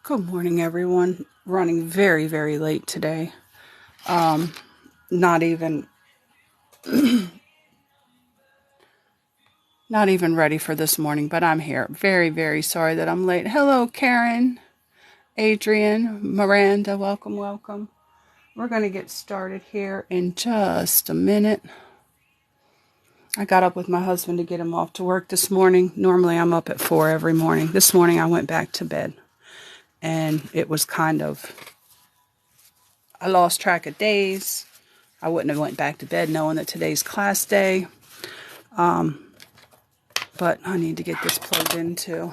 Good morning, everyone. Running very, very late today. Not even ready for this morning, but I'm here. Very, very sorry that I'm late. Hello, Karen, Adrian, Miranda. Welcome, welcome. We're going to get started here in just a minute. I got up with my husband to get him off to work this morning. Normally, I'm up at 4 every morning. This morning, I went back to bed, and it was I lost track of days. I wouldn't have went back to bed knowing that today's class day. But I need to get this plugged in too.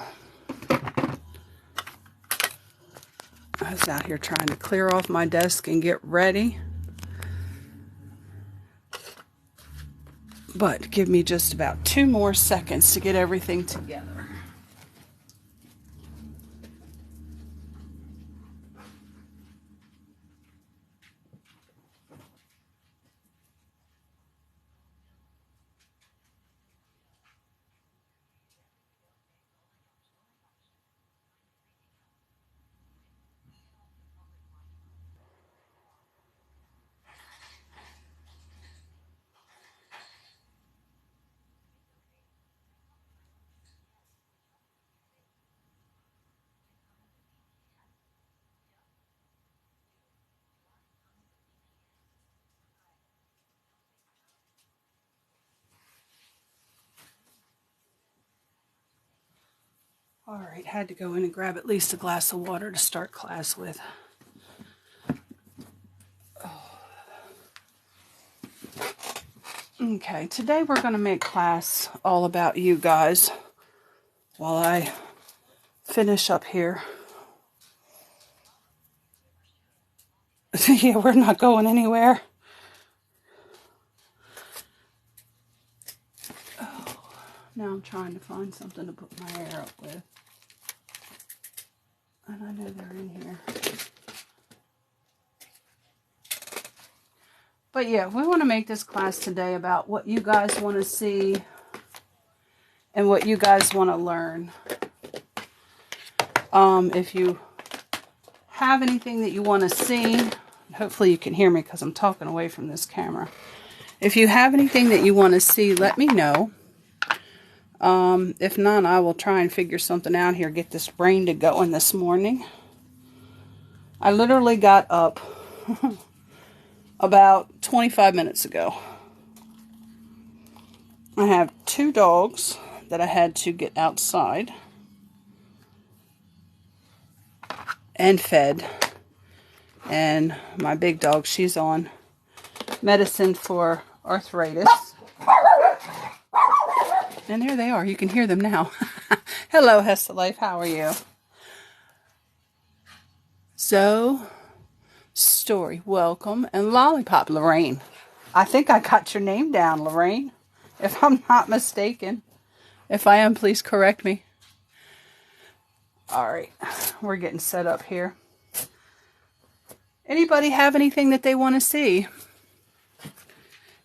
I was out here trying to clear off my desk and get ready. But give me just about 2 more seconds to get everything together. All right, had to go in and grab at least a glass of water to start class with. Okay, today we're going to make class all about you guys while I finish up here. Yeah, we're not going anywhere. Oh, now I'm trying to find something to put my hair up with. And I know they're in here. But yeah, we want to make this class today about what you guys want to see and what you guys want to learn. If you have anything that you want to see, hopefully you can hear me because I'm talking away from this camera. If you have anything that you want to see, let me know. If not, I will try and figure something out here, get this brain to going this morning. I literally got up about 25 minutes ago. I have 2 dogs that I had to get outside and fed. And my big dog, she's on medicine for arthritis. And there they are. You can hear them now. Hello, Hessa Life. How are you? So, Story, welcome. And Lollipop, Lorraine. I think I got your name down, Lorraine. If I'm not mistaken. If I am, please correct me. Alright. We're getting set up here. Anybody have anything that they want to see?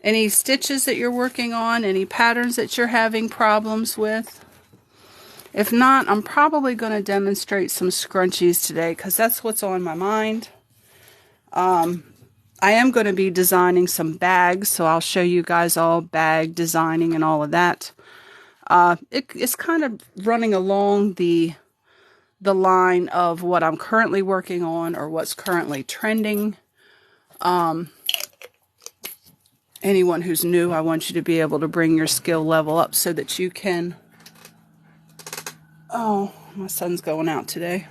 Any stitches that you're working on? Any patterns that you're having problems with? If not, I'm probably going to demonstrate some scrunchies today because that's what's on my mind. I am going to be designing some bags, so I'll show you guys all bag designing and all of that. It's kind of running along the line of what I'm currently working on or what's currently trending. Anyone who's new, I want you to be able to bring your skill level up so that you can... Oh, my son's going out today.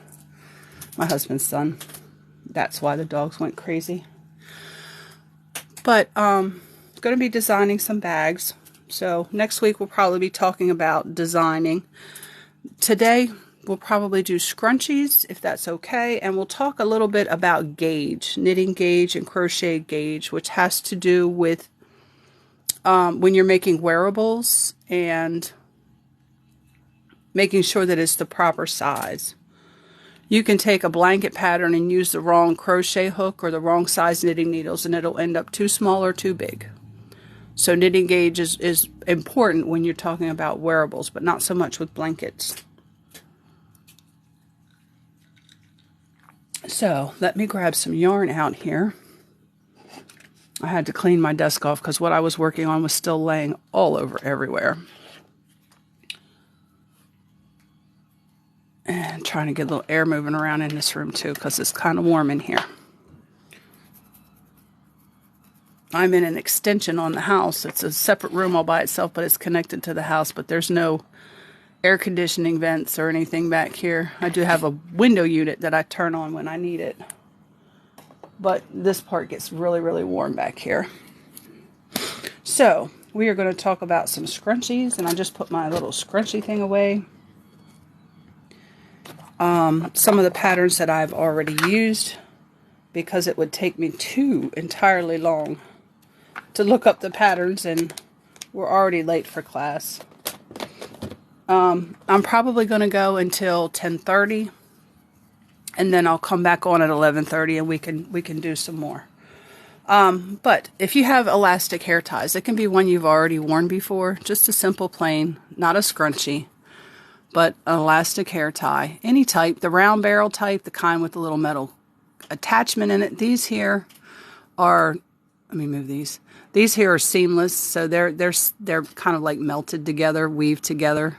My husband's son. That's why the dogs went crazy. But, going to be designing some bags. So, next week we'll probably be talking about designing. Today, we'll probably do scrunchies, if that's okay. And we'll talk a little bit about gauge, knitting gauge and crochet gauge, which has to do with when you're making wearables and making sure that it's the proper size. You can take a blanket pattern and use the wrong crochet hook or the wrong size knitting needles and it'll end up too small or too big. So knitting gauge is important when you're talking about wearables, but not so much with blankets. So let me grab some yarn out here. I had to clean my desk off because what I was working on was still laying all over everywhere. And trying to get a little air moving around in this room too because it's kind of warm in here. I'm in an extension on the house. It's a separate room all by itself, but it's connected to the house, but there's no air conditioning vents or anything back here. I do have a window unit that I turn on when I need it. But this part gets really, really warm back here. So, we are going to talk about some scrunchies, and I just put my little scrunchie thing away. Some of the patterns that I've already used, because it would take me too entirely long to look up the patterns, and we're already late for class. I'm probably going to go until 10:30, and then I'll come back on at 11:30, and we can do some more. But if you have elastic hair ties, it can be one you've already worn before, just a simple plain, not a scrunchie, but an elastic hair tie, any type, the round barrel type, the kind with the little metal attachment in it. These here are, let me move these. These here are seamless, so they're kind of like melted together, weaved together.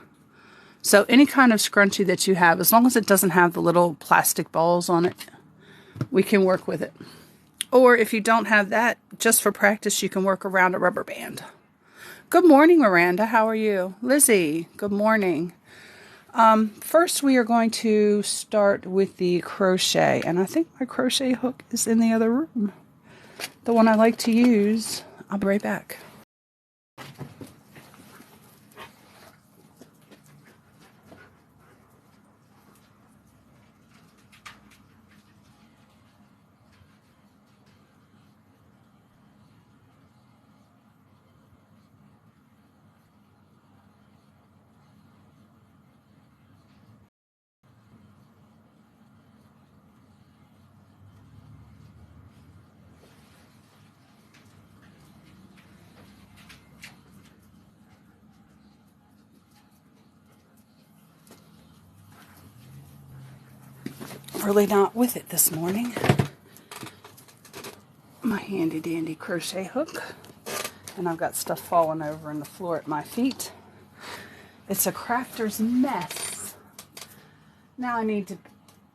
So any kind of scrunchie that you have, as long as it doesn't have the little plastic balls on it, we can work with it. Or if you don't have that, just for practice, you can work around a rubber band. Good morning, Miranda. How are you? Lizzie, good morning. First, we are going to start with the crochet. And I think my crochet hook is in the other room. The one I like to use. I'll be right back. Really not with it this morning. My handy dandy crochet hook. And I've got stuff falling over on the floor at my feet. It's a crafter's mess. Now I need to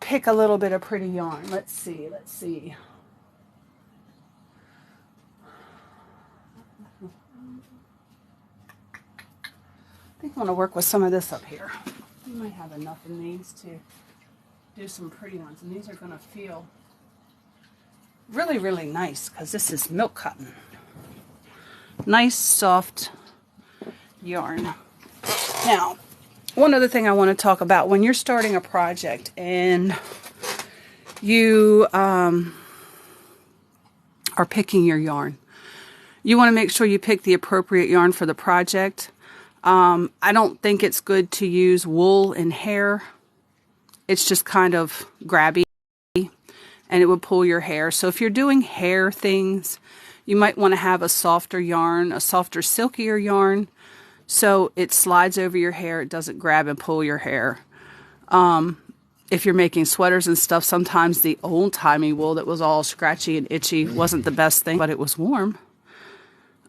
pick a little bit of pretty yarn. Let's see. I think I want to work with some of this up here. You might have enough in these to do some pretty ones, and these are going to feel really, really nice because this is milk cotton. Nice, soft yarn. Now, one other thing I want to talk about, when you're starting a project and you are picking your yarn, you want to make sure you pick the appropriate yarn for the project. I don't think it's good to use wool and hair. It's just kind of grabby and it would pull your hair. So if you're doing hair things, you might want to have a softer yarn, a softer, silkier yarn, so it slides over your hair. It doesn't grab and pull your hair. If you're making sweaters and stuff, sometimes the old-timey wool that was all scratchy and itchy wasn't the best thing, but it was warm.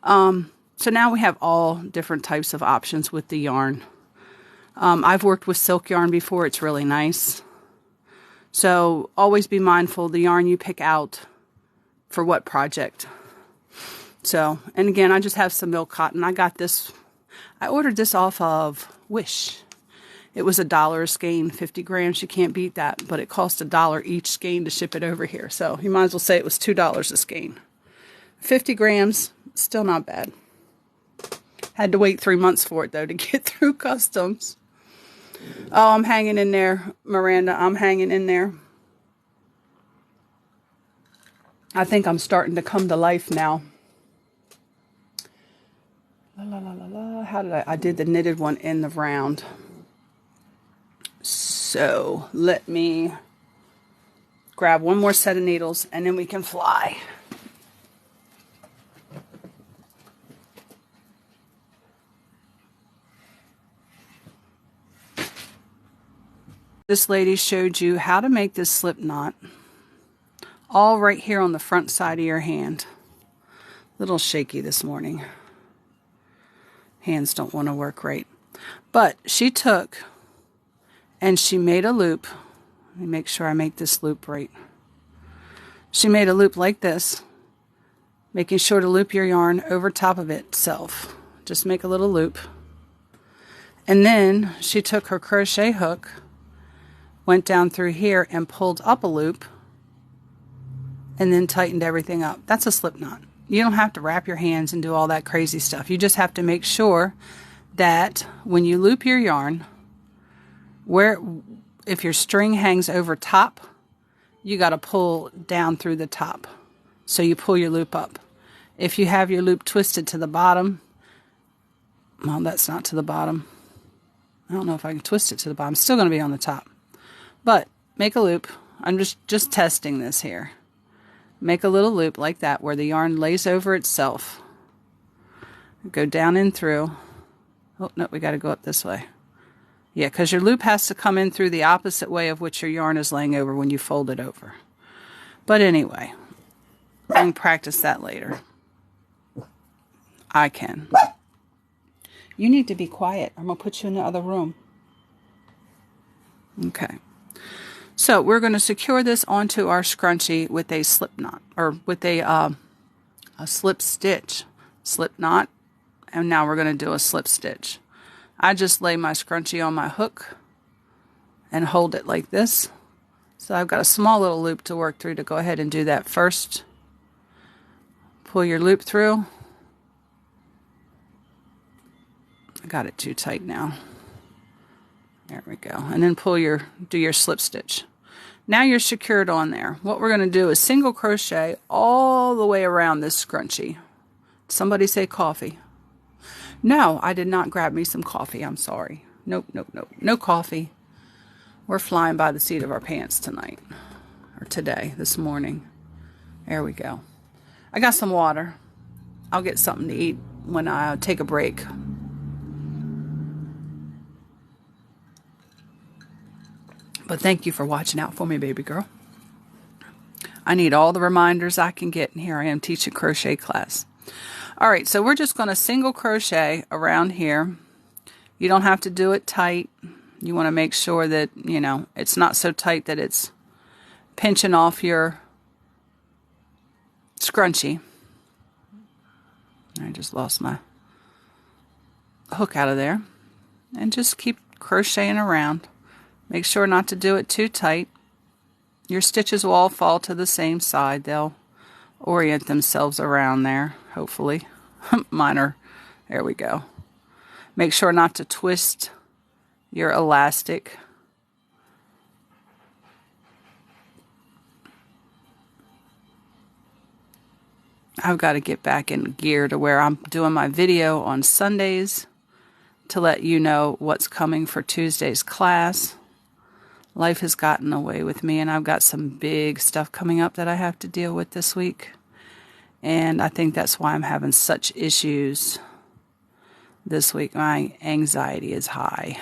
So now we have all different types of options with the yarn. I've worked with silk yarn before. It's really nice. So always be mindful the yarn you pick out for what project. So, and again, I just have some milk cotton. I ordered this off of Wish. It was $1 a skein, 50 grams. You can't beat that, but it cost $1 each skein to ship it over here. So you might as well say it was $2 a skein. 50 grams, still not bad. Had to wait 3 months for it, though, to get through customs. Oh, I'm hanging in there, Miranda. I'm hanging in there. I think I'm starting to come to life now. La, la, la, la, la. How did I did the knitted one in the round. So let me grab one more set of needles and then we can fly. This lady showed you how to make this slip knot all right here on the front side of your hand. A little shaky this morning. Hands don't want to work right. But she took and she made a loop. Let me make sure I make this loop right. She made a loop like this, making sure to loop your yarn over top of itself. Just make a little loop. And then she took her crochet hook, went down through here and pulled up a loop, and then tightened everything up. That's a slip knot. You don't have to wrap your hands and do all that crazy stuff. You just have to make sure that when you loop your yarn, if your string hangs over top, you got to pull down through the top. So you pull your loop up. If you have your loop twisted to the bottom, well, that's not to the bottom. I don't know if I can twist it to the bottom. It's still going to be on the top. But make a loop. I'm just testing this here. Make a little loop like that where the yarn lays over itself. Go down and through. Oh, no, we got to go up this way. Yeah, because your loop has to come in through the opposite way of which your yarn is laying over when you fold it over. But anyway, I can practice that later. I can. You need to be quiet. I'm going to put you in the other room. Okay. So we're going to secure this onto our scrunchie with a slip knot, or with a slip stitch. Slip knot, and now we're going to do a slip stitch. I just lay my scrunchie on my hook and hold it like this. So I've got a small little loop to work through to go ahead and do that first. Pull your loop through. I got it too tight now. There we go. And then do your slip stitch. Now you're secured on there. What we're going to do is single crochet all the way around this scrunchie. Somebody say coffee. No, I did not grab me some coffee. I'm sorry. Nope. No coffee. We're flying by the seat of our pants tonight. Or today, this morning. There we go. I got some water. I'll get something to eat when I take a break. But thank you for watching out for me, baby girl. I need all the reminders I can get, and here I am teaching crochet class. All right, so we're just going to single crochet around here. You don't have to do it tight. You want to make sure that, it's not so tight that it's pinching off your scrunchie. I just lost my hook out of there. And just keep crocheting around. Make sure not to do it too tight. Your stitches will all fall to the same side. They'll orient themselves around there, hopefully. Mine are, there we go. Make sure not to twist your elastic. I've got to get back in gear to where I'm doing my video on Sundays to let you know what's coming for Tuesday's class. Life has gotten away with me, and I've got some big stuff coming up that I have to deal with this week. And I think that's why I'm having such issues this week. My anxiety is high.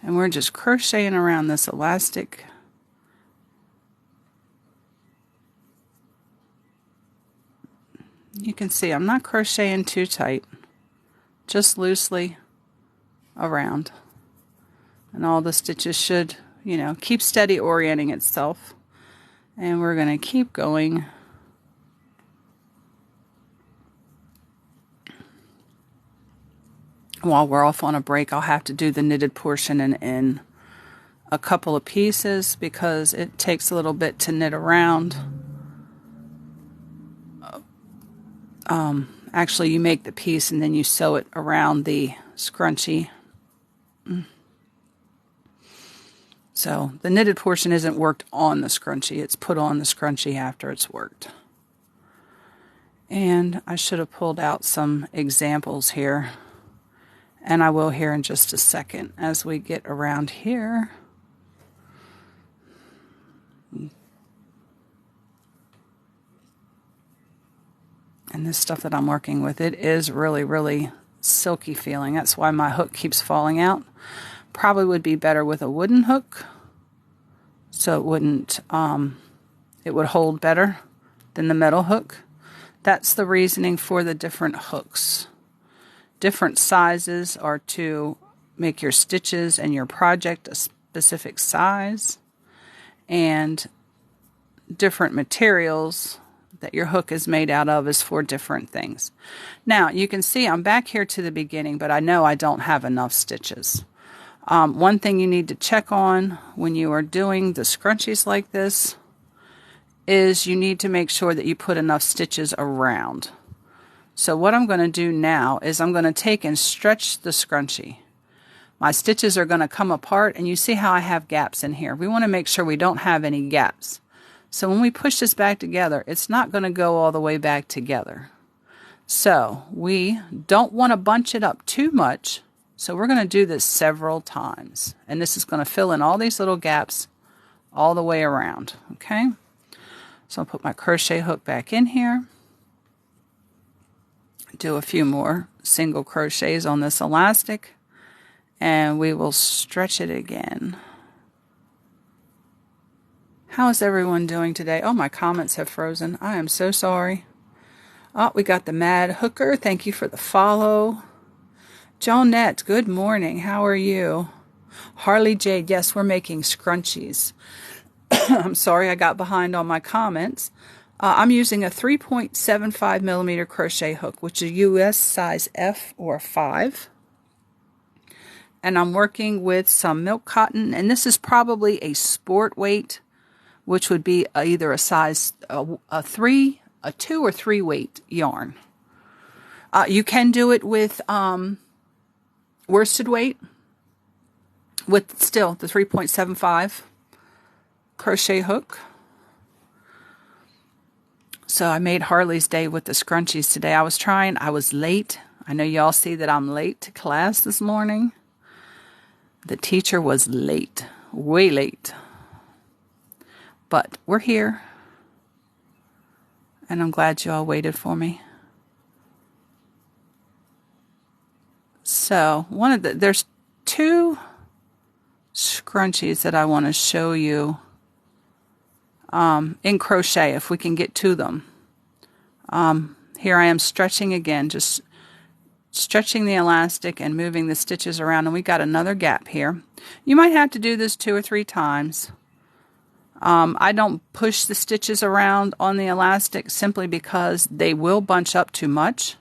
And we're just crocheting around this elastic. You can see I'm not crocheting too tight, just loosely around. And all the stitches should, keep steady orienting itself. And we're going to keep going. While we're off on a break, I'll have to do the knitted portion in a couple of pieces because it takes a little bit to knit around. Actually, you make the piece and then you sew it around the scrunchie. So the knitted portion isn't worked on the scrunchie. It's put on the scrunchie after it's worked. And I should have pulled out some examples here. And I will here in just a second as we get around here. And this stuff that I'm working with, it is really, really silky feeling. That's why my hook keeps falling out. Probably would be better with a wooden hook, so it wouldn't, it would hold better than the metal hook. That's the reasoning for the different hooks. Different sizes are to make your stitches and your project a specific size, and different materials that your hook is made out of is for different things. Now, you can see I'm back here to the beginning, but I know I don't have enough stitches. One thing you need to check on when you are doing the scrunchies like this is you need to make sure that you put enough stitches around. So what I'm going to do now is I'm going to take and stretch the scrunchie. My stitches are going to come apart, and you see how I have gaps in here. We want to make sure we don't have any gaps. So when we push this back together, it's not going to go all the way back together. So we don't want to bunch it up too much. So we're going to do this several times. And this is going to fill in all these little gaps all the way around. Okay? So I'll put my crochet hook back in here. Do a few more single crochets on this elastic. And we will stretch it again. How is everyone doing today? Oh, my comments have frozen. I am so sorry. Oh, we got the Mad Hooker. Thank you for the follow. Jonette, good morning. How are you? Harley Jade, yes, we're making scrunchies. I'm sorry I got behind on my comments. I'm using a 3.75 millimeter crochet hook, which is US size F or 5. And I'm working with some milk cotton, and this is probably a sport weight, which would be either a size a 2 or 3 weight yarn. You can do it with worsted weight, with still the 3.75 crochet hook. So I made Harley's day with the scrunchies today. I was late. I know y'all see that I'm late to class this morning. The teacher was late, way late. But we're here. And I'm glad you all waited for me. So there's 2 scrunchies that I want to show you in crochet, if we can get to them. Here I am stretching again, just stretching the elastic and moving the stitches around, and we got another gap here. You might have to do this 2 or 3 times. I don't push the stitches around on the elastic simply because they will bunch up too much,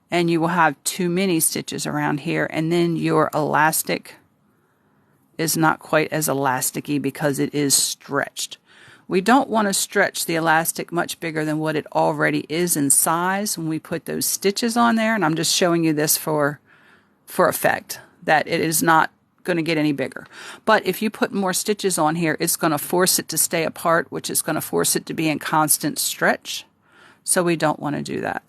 and you will have too many stitches around here, and then your elastic is not quite as elasticy because it is stretched. We don't want to stretch the elastic much bigger than what it already is in size when we put those stitches on there, and I'm just showing you this for effect, that it is not going to get any bigger. But if you put more stitches on here, it's going to force it to stay apart, which is going to force it to be in constant stretch. So we don't want to do that.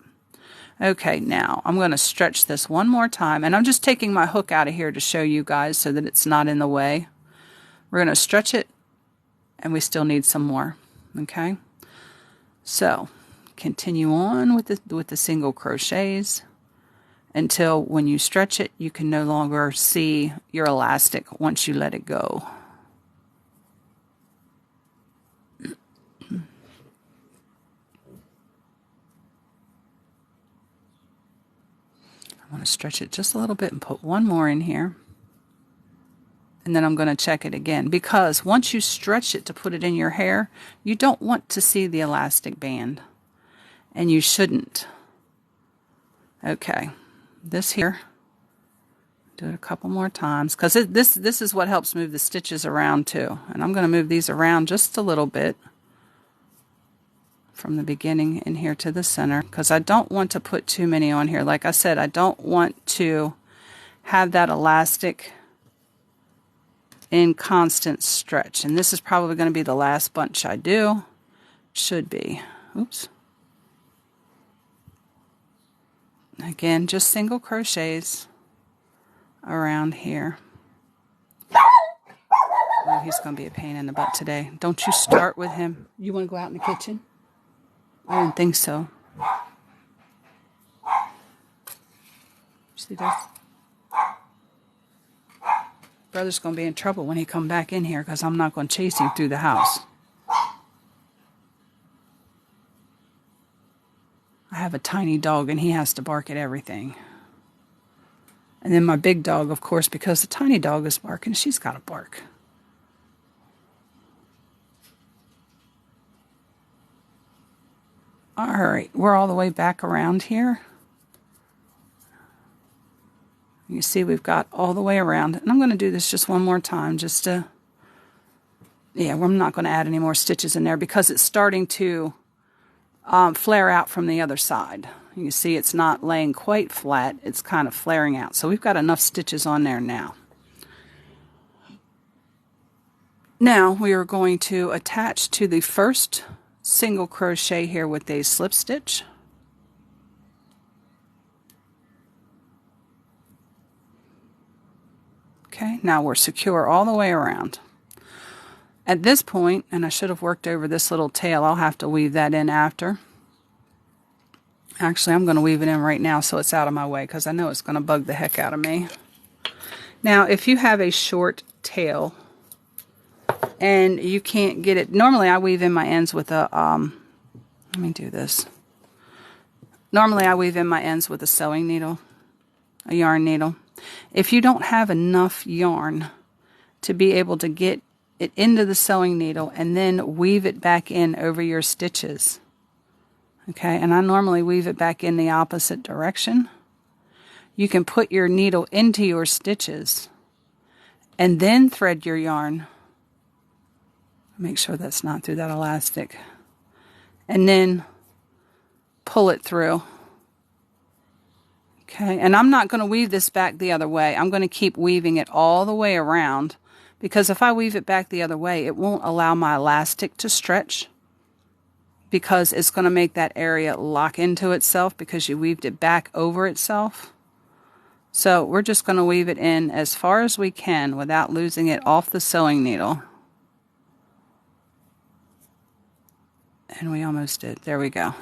Okay, now I'm going to stretch this one more time, and I'm just taking my hook out of here to show you guys so that it's not in the way. We're going to stretch it, and we still need some more. Okay, so continue on with the single crochets until when you stretch it, you can no longer see your elastic once you let it go. I want to stretch it just a little bit and put one more in here. And then I'm going to check it again, because once you stretch it to put it in your hair, you don't want to see the elastic band, and you shouldn't. Okay, this here, do it a couple more times, because this is what helps move the stitches around too. And I'm going to move these around just a little bit from the beginning in here to the center, because I don't want to put too many on here. Like I said, I don't want to have that elastic in constant stretch. And this is probably going to be the last bunch I do. Should be. Oops. Again, just single crochets around here. Oh, he's going to be a pain in the butt today. Don't you start with him. You want to go out in the kitchen? I didn't think so. See this? Brother's going to be in trouble when he come back in here because I'm not going to chase him through the house. I have a tiny dog and he has to bark at everything. And then my big dog, of course, because the tiny dog is barking, she's got to bark. All right, we're all the way back around here. You see we've got all the way around. And I'm going to do this just one more time just to, yeah, I'm not going to add any more stitches in there because it's starting to flare out from the other side. You see it's not laying quite flat. It's kind of flaring out. So we've got enough stitches on there now. Now we are going to attach to the first single crochet here with a slip stitch. Okay, now we're secure all the way around. At this point, and I should have worked over this little tail, I'll have to weave that in after. Actually, I'm going to weave it in right now so it's out of my way because I know it's going to bug the heck out of me. Now, if you have a short tail and you can't get it, normally I weave in my ends with a, let me do this. Normally I weave in my ends with a sewing needle, a yarn needle. If you don't have enough yarn to be able to get it into the sewing needle and then weave it back in over your stitches, okay, and I normally weave it back in the opposite direction, you can put your needle into your stitches and then thread your yarn. Make sure that's not through that elastic. And then pull it through. Okay, and I'm not going to weave this back the other way. I'm going to keep weaving it all the way around because if I weave it back the other way, it won't allow my elastic to stretch because it's going to make that area lock into itself because you weaved it back over itself. So we're just going to weave it in as far as we can without losing it off the sewing needle. And we almost did. There we go.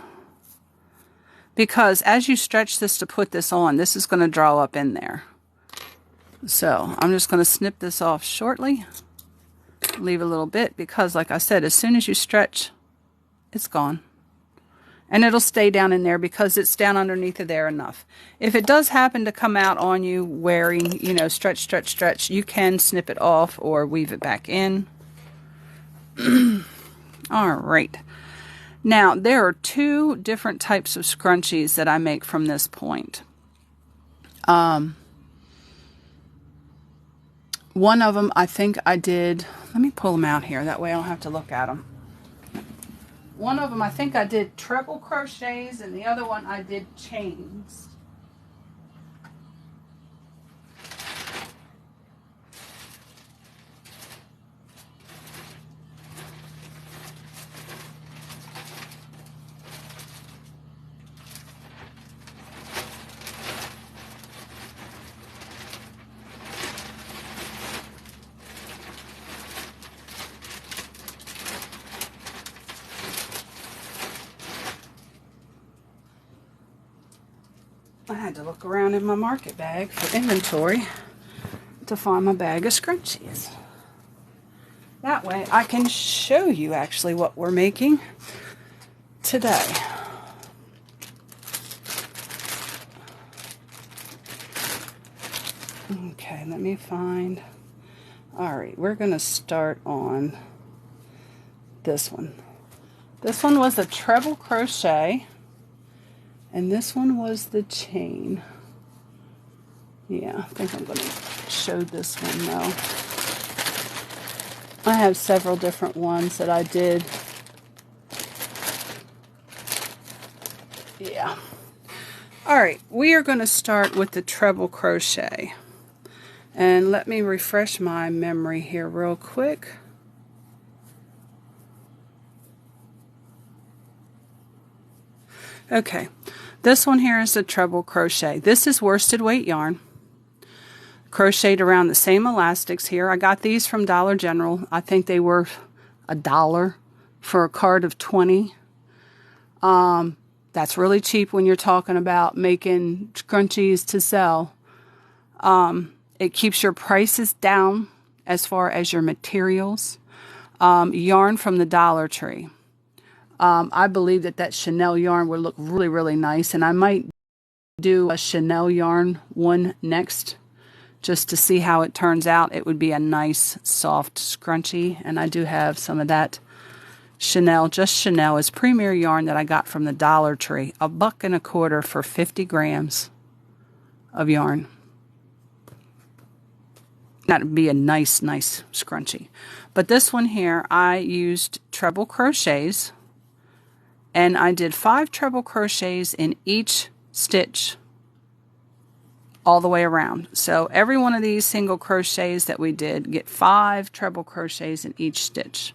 Because as you stretch this to put this on, this is going to draw up in there. So I'm just going to snip this off shortly. Leave a little bit because, like I said, as soon as you stretch, it's gone. And it'll stay down in there because it's down underneath of there enough. If it does happen to come out on you wearing, you know, stretch, stretch, stretch, you can snip it off or weave it back in. All right. Now, there are two different types of scrunchies that I make from this point. One of them, I think I did, let me pull them out here, that way I don't have to look at them. One of them, I think I did treble crochets, and the other one I did chains. I had to look around in my market bag for inventory to find my bag of scrunchies. That way I can show you actually what we're making today. Okay, let me find. Alright, we're going to start on this one. This one was a treble crochet. And this one was the chain. Yeah, I think I'm going to show this one now. I have several different ones that I did. Yeah. Alright, we are going to start with the treble crochet. And let me refresh my memory here real quick. Okay, this one here is a treble crochet. This is worsted weight yarn, crocheted around the same elastics here. I got these from Dollar General. I think they were $1 for a card of 20. That's really cheap when you're talking about making scrunchies to sell. It keeps your prices down as far as your materials. Yarn from the Dollar Tree. I believe that Chanel yarn would look really, really nice. And I might do a Chanel yarn one next just to see how it turns out. It would be a nice, soft scrunchie. And I do have some of that Chanel. Just Chanel is premier yarn that I got from the Dollar Tree. $1.25 for 50 grams of yarn. That would be a nice, nice scrunchie. But this one here, I used treble crochets. And I did 5 treble crochets in each stitch all the way around. So every one of these single crochets that we did, get 5 treble crochets in each stitch.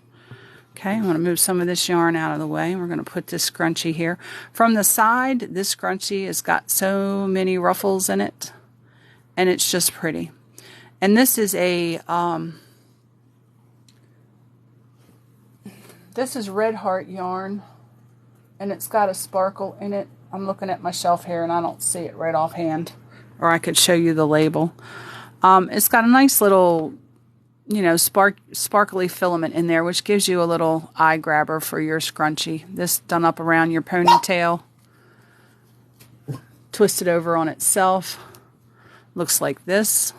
Okay, I'm going to move some of this yarn out of the way. We're going to put this scrunchie here. From the side, this scrunchie has got so many ruffles in it. And it's just pretty. And this is a... this is Red Heart yarn. And it's got a sparkle in it. I'm looking at my shelf here and I don't see it right offhand. Or I could show you the label. It's got a nice little, you know, sparkly filament in there, which gives you a little eye grabber for your scrunchie. This done up around your ponytail. Twisted over on itself. Looks like this.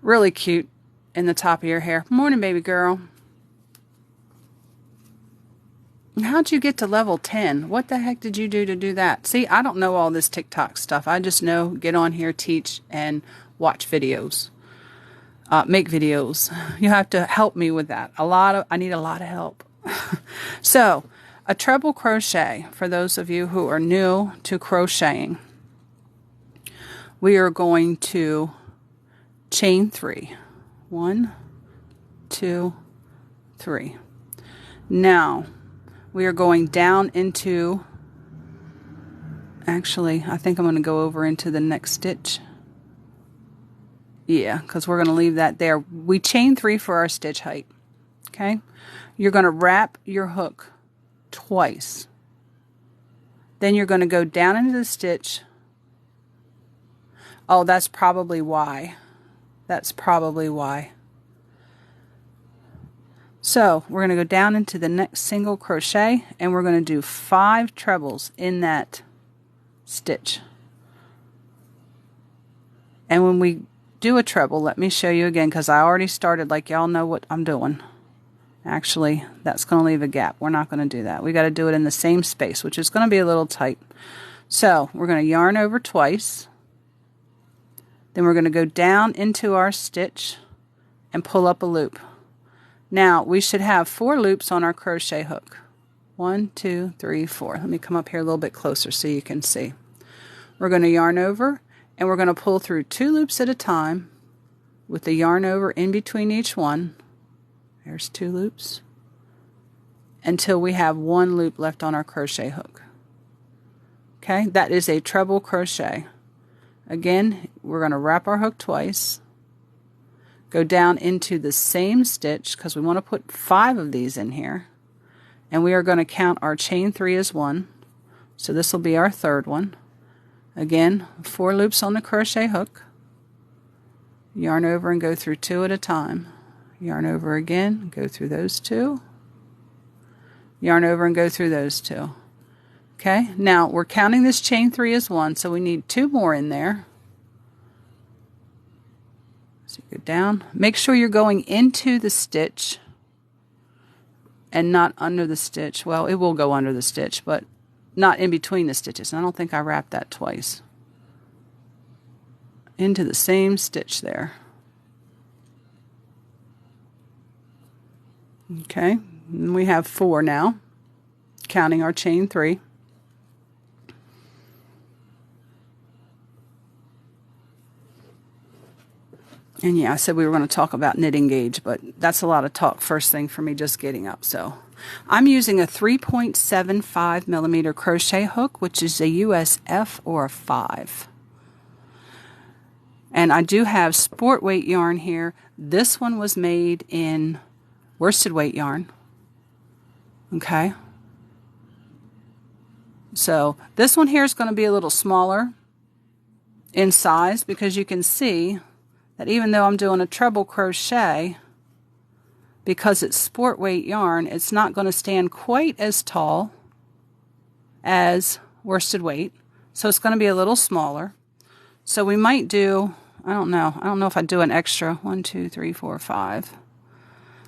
Really cute in the top of your hair. Morning, baby girl. How'd you get to level 10? What the heck did you do to do that? See, I don't know all this TikTok stuff. I just know get on here, teach, and watch videos. Make videos. You have to help me with that. I need a lot of help. So, a treble crochet, for those of you who are new to crocheting, we are going to chain 3. 1, 2, 3. Now, we are going down into, actually, I think I'm going to go over into the next stitch. Yeah, because we're going to leave that there. We chain 3 for our stitch height. Okay? You're going to wrap your hook twice. Then you're going to go down into the stitch. Oh, that's probably why. That's probably why. So we're going to go down into the next single crochet and we're going to do 5 trebles in that stitch. And when we do a treble, let me show you again because I already started, like y'all know what I'm doing. Actually, that's going to leave a gap. We're not going to do that. We got to do it in the same space, which is going to be a little tight. So we're going to yarn over twice. Then we're going to go down into our stitch and pull up a loop. Now, we should have 4 loops on our crochet hook. 1, 2, 3, 4. Let me come up here a little bit closer so you can see. We're going to yarn over, and we're going to pull through 2 loops at a time with the yarn over in between each one. There's 2 loops. Until we have 1 loop left on our crochet hook. Okay, that is a treble crochet. Again, we're going to wrap our hook twice. Go down into the same stitch because we want to put 5 of these in here. And we are going to count our chain 3 as 1. So this will be our 3rd one. Again, 4 loops on the crochet hook. Yarn over and go through 2 at a time. Yarn over again, go through those 2. Yarn over and go through those 2. Okay, now we're counting this chain 3 as 1, so we need 2 more in there. So you go down. Make sure you're going into the stitch and not under the stitch. Well, it will go under the stitch, but not in between the stitches. I don't think I wrapped that twice. Into the same stitch there. Okay, and we have 4 now, counting our chain 3. And yeah, I said we were going to talk about knitting gauge, but that's a lot of talk first thing for me just getting up. So I'm using a 3.75 millimeter crochet hook, which is a US F or a 5. And I do have sport weight yarn here. This one was made in worsted weight yarn. Okay. So this one here is going to be a little smaller in size because you can see that even though I'm doing a treble crochet, because it's sport weight yarn, it's not going to stand quite as tall as worsted weight. So it's going to be a little smaller. So we might do, I don't know if I'd do an extra 1, 2, 3, 4, 5.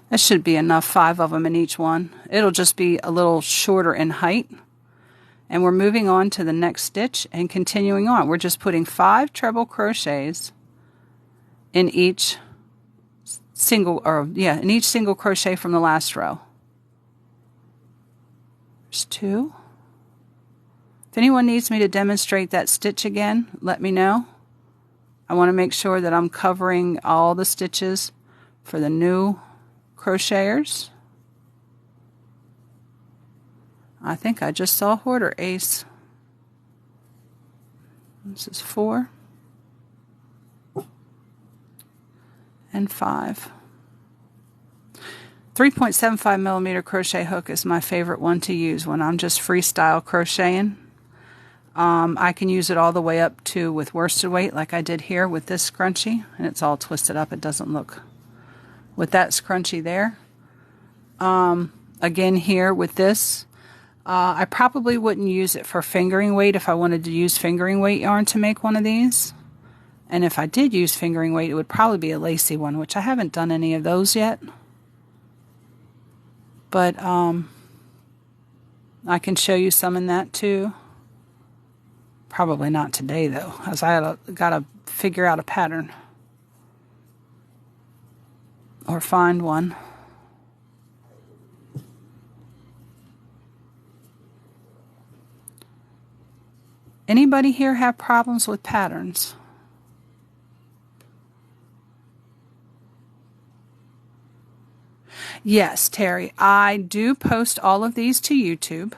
That should be enough, 5 of them in each one. It'll just be a little shorter in height. And we're moving on to the next stitch and continuing on. We're just putting 5 treble crochets in each single crochet from the last row. There's 2. If anyone needs me to demonstrate that stitch again, let me know. I want to make sure that I'm covering all the stitches for the new crocheters. I think I just saw Hoarder Ace. This is 4 and 5. 3.75 millimeter crochet hook is my favorite one to use when I'm just freestyle crocheting. I can use it all the way up to with worsted weight like I did here with this scrunchie, and it's all twisted up. It doesn't look with that scrunchie there. Again here with this, I probably wouldn't use it for fingering weight if I wanted to use fingering weight yarn to make one of these. And if I did use fingering weight, it would probably be a lacy one, which I haven't done any of those yet. But I can show you some in that too. Probably not today though, as I gotta figure out a pattern or find one. Anybody here have problems with patterns? Yes, Terry, I do post all of these to YouTube.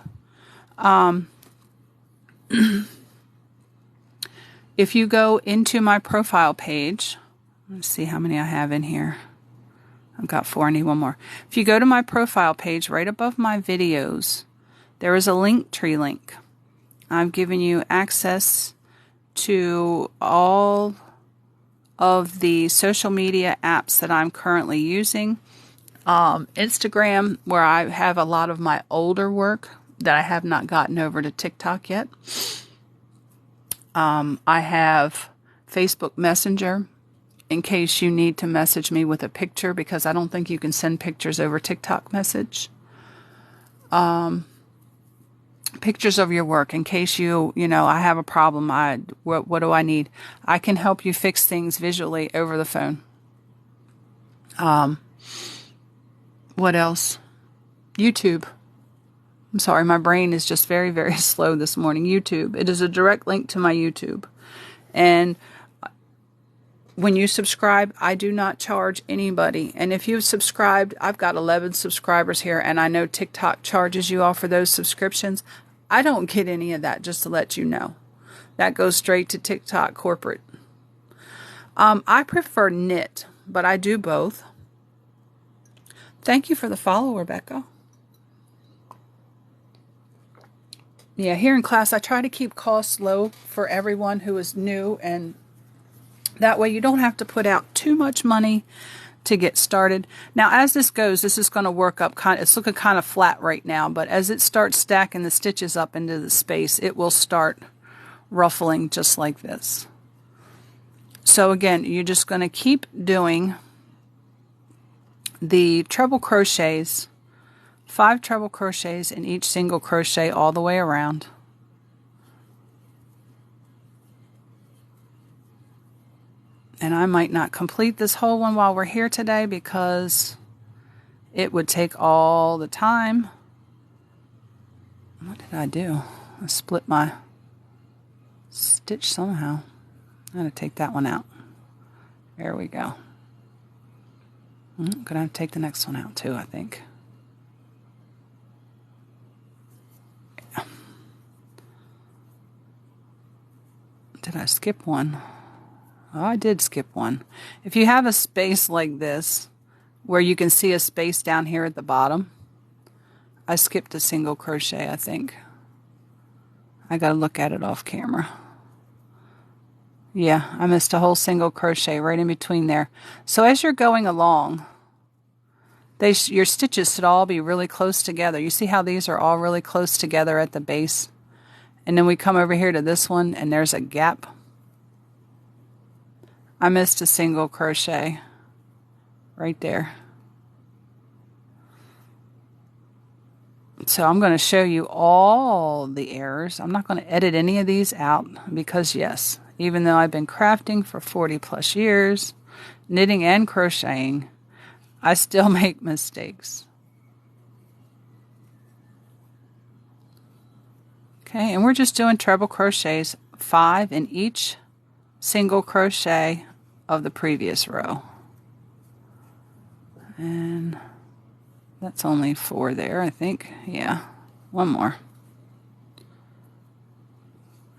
If you go into my profile page, let's see how many I have in here. I've got 4, I need one more. If you go to my profile page, right above my videos, there is a Linktree link. I've given you access to all of the social media apps that I'm currently using. Instagram, where I have a lot of my older work that I have not gotten over to TikTok yet. I have Facebook Messenger in case you need to message me with a picture, because I don't think you can send pictures over TikTok message. Pictures of your work in case I have a problem. What do I need? I can help you fix things visually over the phone. What else? YouTube. I'm sorry, my brain is just very, very slow this morning. YouTube. It is a direct link to my YouTube. And when you subscribe, I do not charge anybody. And if you've subscribed, I've got 11 subscribers here, and I know TikTok charges you all for those subscriptions. I don't get any of that, just to let you know. That goes straight to TikTok corporate. I prefer knit, but I do both. Thank you for the follow, Rebecca. Yeah, here in class, I try to keep costs low for everyone who is new, and that way you don't have to put out too much money to get started. Now, as this goes, this is going to work up it's looking kind of flat right now, but as it starts stacking the stitches up into the space, it will start ruffling just like this. So again, you're just going to keep doing the treble crochets, 5 treble crochets in each single crochet all the way around. And I might not complete this whole one while we're here today because it would take all the time. What did I do? I split my stitch somehow. I'm going to take that one out. There we go. I'm going to have to take the next one out too, I think. Yeah. Did I skip one? Oh, I did skip one. If you have a space like this, where you can see a space down here at the bottom, I skipped a single crochet, I think. I got to look at it off camera. Yeah, I missed a whole single crochet right in between there. So as you're going along, your stitches should all be really close together. You see how these are all really close together at the base? And then we come over here to this one, and there's a gap. I missed a single crochet right there. So I'm going to show you all the errors. I'm not going to edit any of these out because, yes, even though I've been crafting for 40 plus years, knitting and crocheting, I still make mistakes. Okay, and we're just doing treble crochets, 5 in each single crochet of the previous row. And that's only 4 there, I think. Yeah, one more.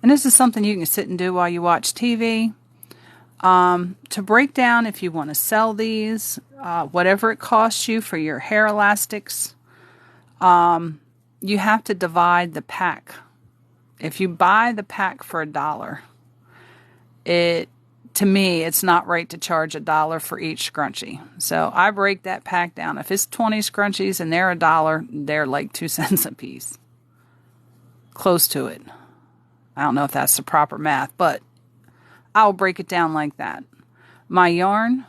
And this is something you can sit and do while you watch TV. To break down, if you want to sell these, whatever it costs you for your hair elastics, you have to divide the pack. If you buy the pack for $1, to me, it's not right to charge $1 for each scrunchie. So I break that pack down. If it's 20 scrunchies and they're $1, they're like 2 cents a piece. Close to it. I don't know if that's the proper math, but I'll break it down like that. My yarn,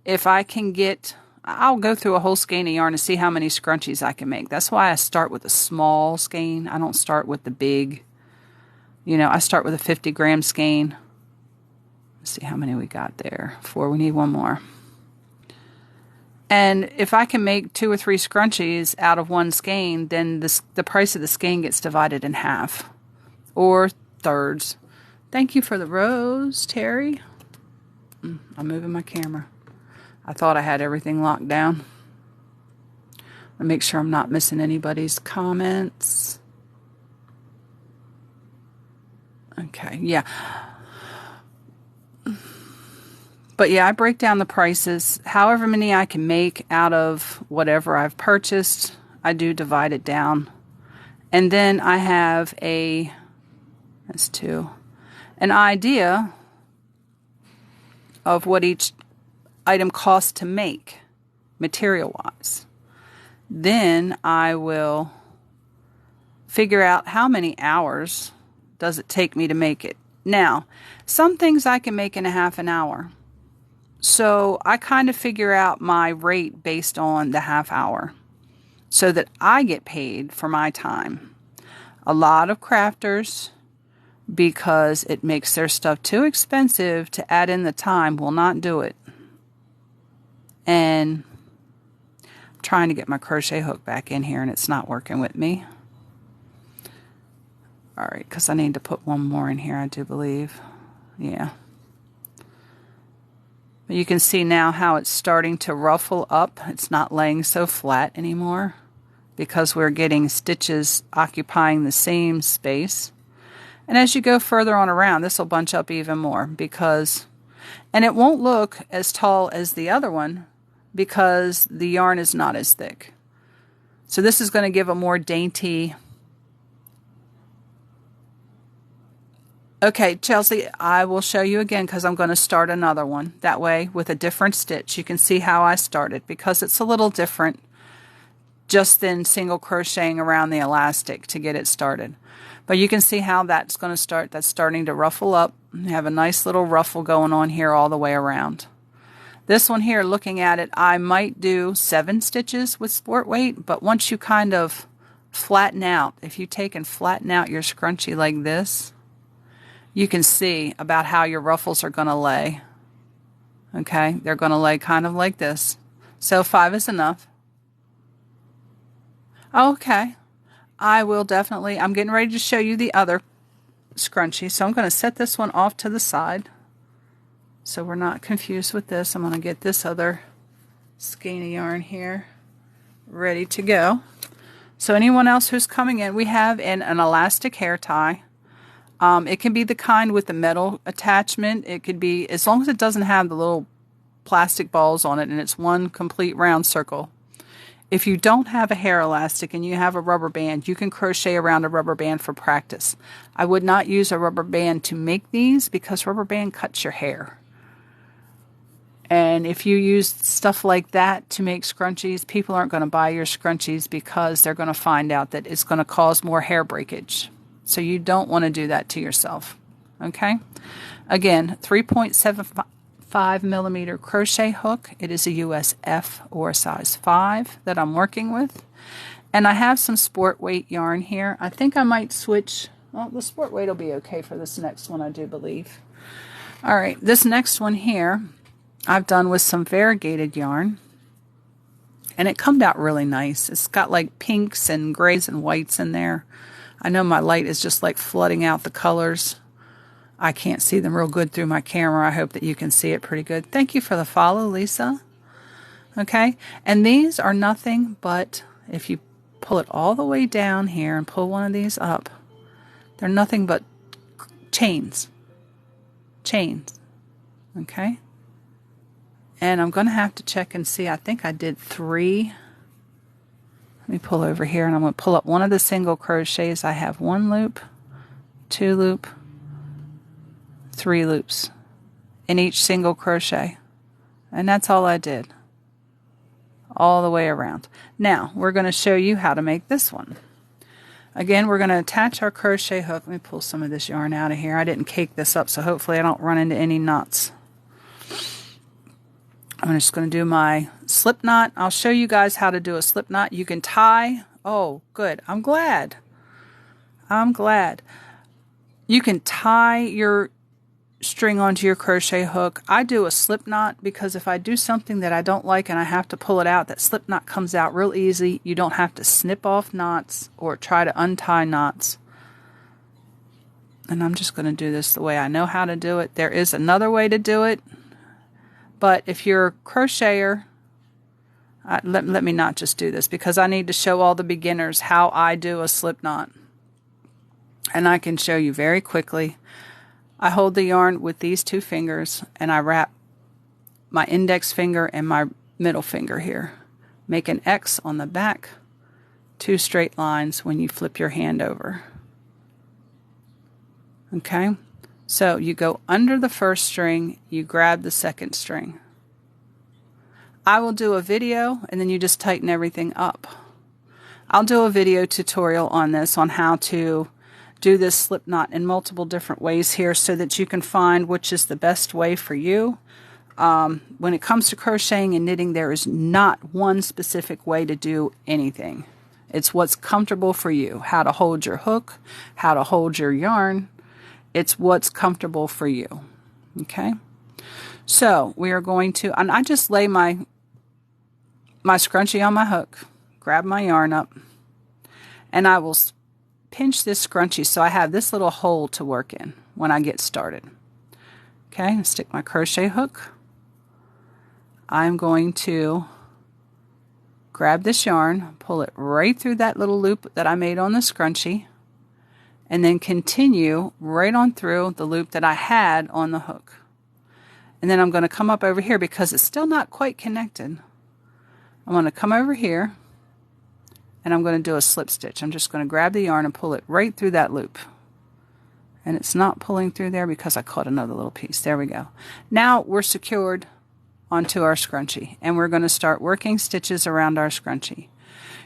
if I can I'll go through a whole skein of yarn to see how many scrunchies I can make. That's why I start with a small skein. I don't start with the big, I start with a 50-gram skein. Let's see how many we got there. 4, we need one more. And if I can make 2 or 3 scrunchies out of one skein, then the price of the skein gets divided in half. Or thirds. Thank you for the rose, Terry. I'm moving my camera. I thought I had everything locked down. I'll make sure I'm not missing anybody's comments. Okay, yeah. But yeah, I break down the prices. However many I can make out of whatever I've purchased, I do divide it down. And then I have that's 2, an idea of what each item costs to make, material-wise. Then I will figure out how many hours does it take me to make it. Now, some things I can make in a half an hour. So I kind of figure out my rate based on the half hour so that I get paid for my time. A lot of crafters, because it makes their stuff too expensive to add in the time, will not do it. And I'm trying to get my crochet hook back in here and it's not working with me. All right, because I need to put one more in here, I do believe. Yeah. But you can see now how it's starting to ruffle up. It's not laying so flat anymore because we're getting stitches occupying the same space. And as you go further on around, this will bunch up even more and it won't look as tall as the other one because the yarn is not as thick. So this is going to give a more dainty. Okay, Chelsea, I will show you again because I'm going to start another one. That way, with a different stitch, you can see how I started because it's a little different just than single crocheting around the elastic to get it started. But you can see how that's going to start. That's starting to ruffle up. You have a nice little ruffle going on here all the way around. This one here, looking at it, I might do 7 stitches with sport weight, but once you kind of flatten out, if you take and flatten out your scrunchie like this, you can see about how your ruffles are going to lay. Okay, they're going to lay kind of like this. So 5 is enough. Okay, I will definitely, I'm getting ready to show you the other scrunchie. So I'm going to set this one off to the side so we're not confused with this. I'm going to get this other skein of yarn here ready to go. So anyone else who's coming in, we have an elastic hair tie. It can be the kind with the metal attachment. It could be, as long as it doesn't have the little plastic balls on it and it's one complete round circle. If you don't have a hair elastic and you have a rubber band, you can crochet around a rubber band for practice. I would not use a rubber band to make these because rubber band cuts your hair. And if you use stuff like that to make scrunchies, people aren't going to buy your scrunchies because they're going to find out that it's going to cause more hair breakage. So you don't want to do that to yourself. Okay? Again, 3.75 millimeter crochet hook. It is a US F or a size 5 that I'm working with. And I have some sport weight yarn here. I think I might switch. Well, the sport weight will be okay for this next one, I do believe. All right, this next one here, I've done with some variegated yarn, and it comes out really nice. It's got like pinks and grays and whites in there. I know my light is just like flooding out the colors. I can't see them real good through my camera. I hope that you can see it pretty good. Thank you for the follow, Lisa. Okay, and these are nothing but, if you pull it all the way down here and pull one of these up, they're nothing but chains. Chains. Okay. And I'm going to have to check and see. I think I did 3. Let me pull over here and I'm going to pull up one of the single crochets. I have 1 loop, 2 loop, 3 loops in each single crochet. And that's all I did. All the way around. Now, we're going to show you how to make this one. Again, we're going to attach our crochet hook. Let me pull some of this yarn out of here. I didn't cake this up, so hopefully I don't run into any knots. I'm just going to do my slip knot. I'll show you guys how to do a slip knot. You can tie. Oh, good. I'm glad. I'm glad. You can tie your string onto your crochet hook. I do a slip knot because if I do something that I don't like and I have to pull it out, that slip knot comes out real easy. You don't have to snip off knots or try to untie knots. And I'm just going to do this the way I know how to do it. There is another way to do it. But if you're a crocheter, let me not just do this because I need to show all the beginners how I do a slip knot. And I can show you very quickly. I hold the yarn with these 2 fingers and I wrap my index finger and my middle finger here. Make an X on the back, 2 straight lines when you flip your hand over. Okay? So you go under the first string, you grab the second string. I will do a video and then you just tighten everything up. I'll do a video tutorial on this, on how to do this slip knot in multiple different ways here so that you can find which is the best way for you. When it comes to crocheting and knitting, there is not one specific way to do anything. It's what's comfortable for you, how to hold your hook, how to hold your yarn. It's what's comfortable for you. Okay? So we are going to, and I just lay my scrunchie on my hook, grab my yarn up, and I will pinch this scrunchie so I have this little hole to work in when I get started. Okay, stick my crochet hook. I'm going to grab this yarn, pull it right through that little loop that I made on the scrunchie, and then continue right on through the loop that I had on the hook. And then I'm going to come up over here because it's still not quite connected. I'm going to come over here and I'm going to do a slip stitch. I'm just going to grab the yarn and pull it right through that loop. And it's not pulling through there because I caught another little piece. There we go. Now we're secured onto our scrunchie and we're going to start working stitches around our scrunchie.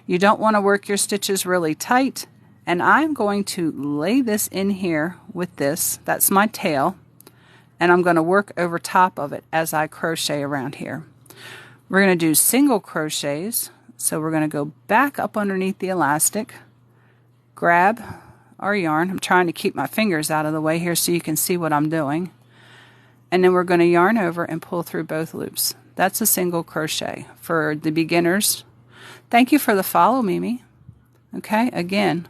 You don't want to work your stitches really tight. And I'm going to lay this in here with this. That's my tail. And I'm going to work over top of it as I crochet around here. We're going to do single crochets. So we're going to go back up underneath the elastic, grab our yarn. I'm trying to keep my fingers out of the way here so you can see what I'm doing. And then we're going to yarn over and pull through both loops. That's a single crochet for the beginners. Thank you for the follow, Mimi. Okay, again,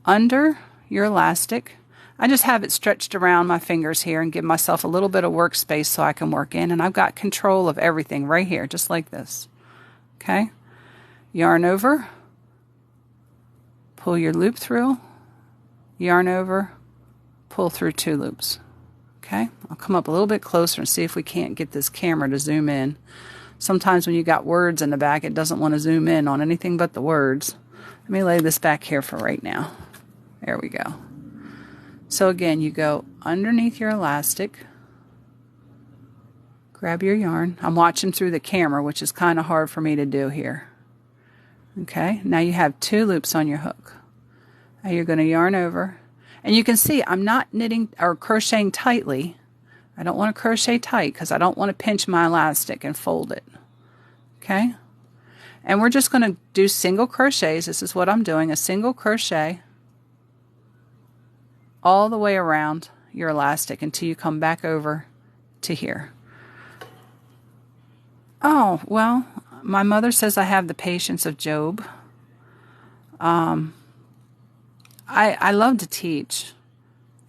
under your elastic, I just have it stretched around my fingers here and give myself a little bit of workspace so I can work in. And I've got control of everything right here, just like this. Okay, yarn over, pull your loop through, yarn over, pull through 2 loops. Okay, I'll come up a little bit closer and see if we can't get this camera to zoom in Sometimes when you got words in the back, it doesn't want to zoom in on anything but the words. Let me lay this back here for right now. There we go. So again, you go underneath your elastic, grab your yarn. I'm watching through the camera, which is kind of hard for me to do here. Okay, now you have 2 loops on your hook. Now you're going to yarn over. And you can see I'm not knitting or crocheting tightly. I don't want to crochet tight because I don't want to pinch my elastic and fold it. Okay? And we're just going to do single crochets. This is what I'm doing, a single crochet all the way around your elastic until you come back over to here. Oh, well, my mother says I have the patience of Job. I love to teach,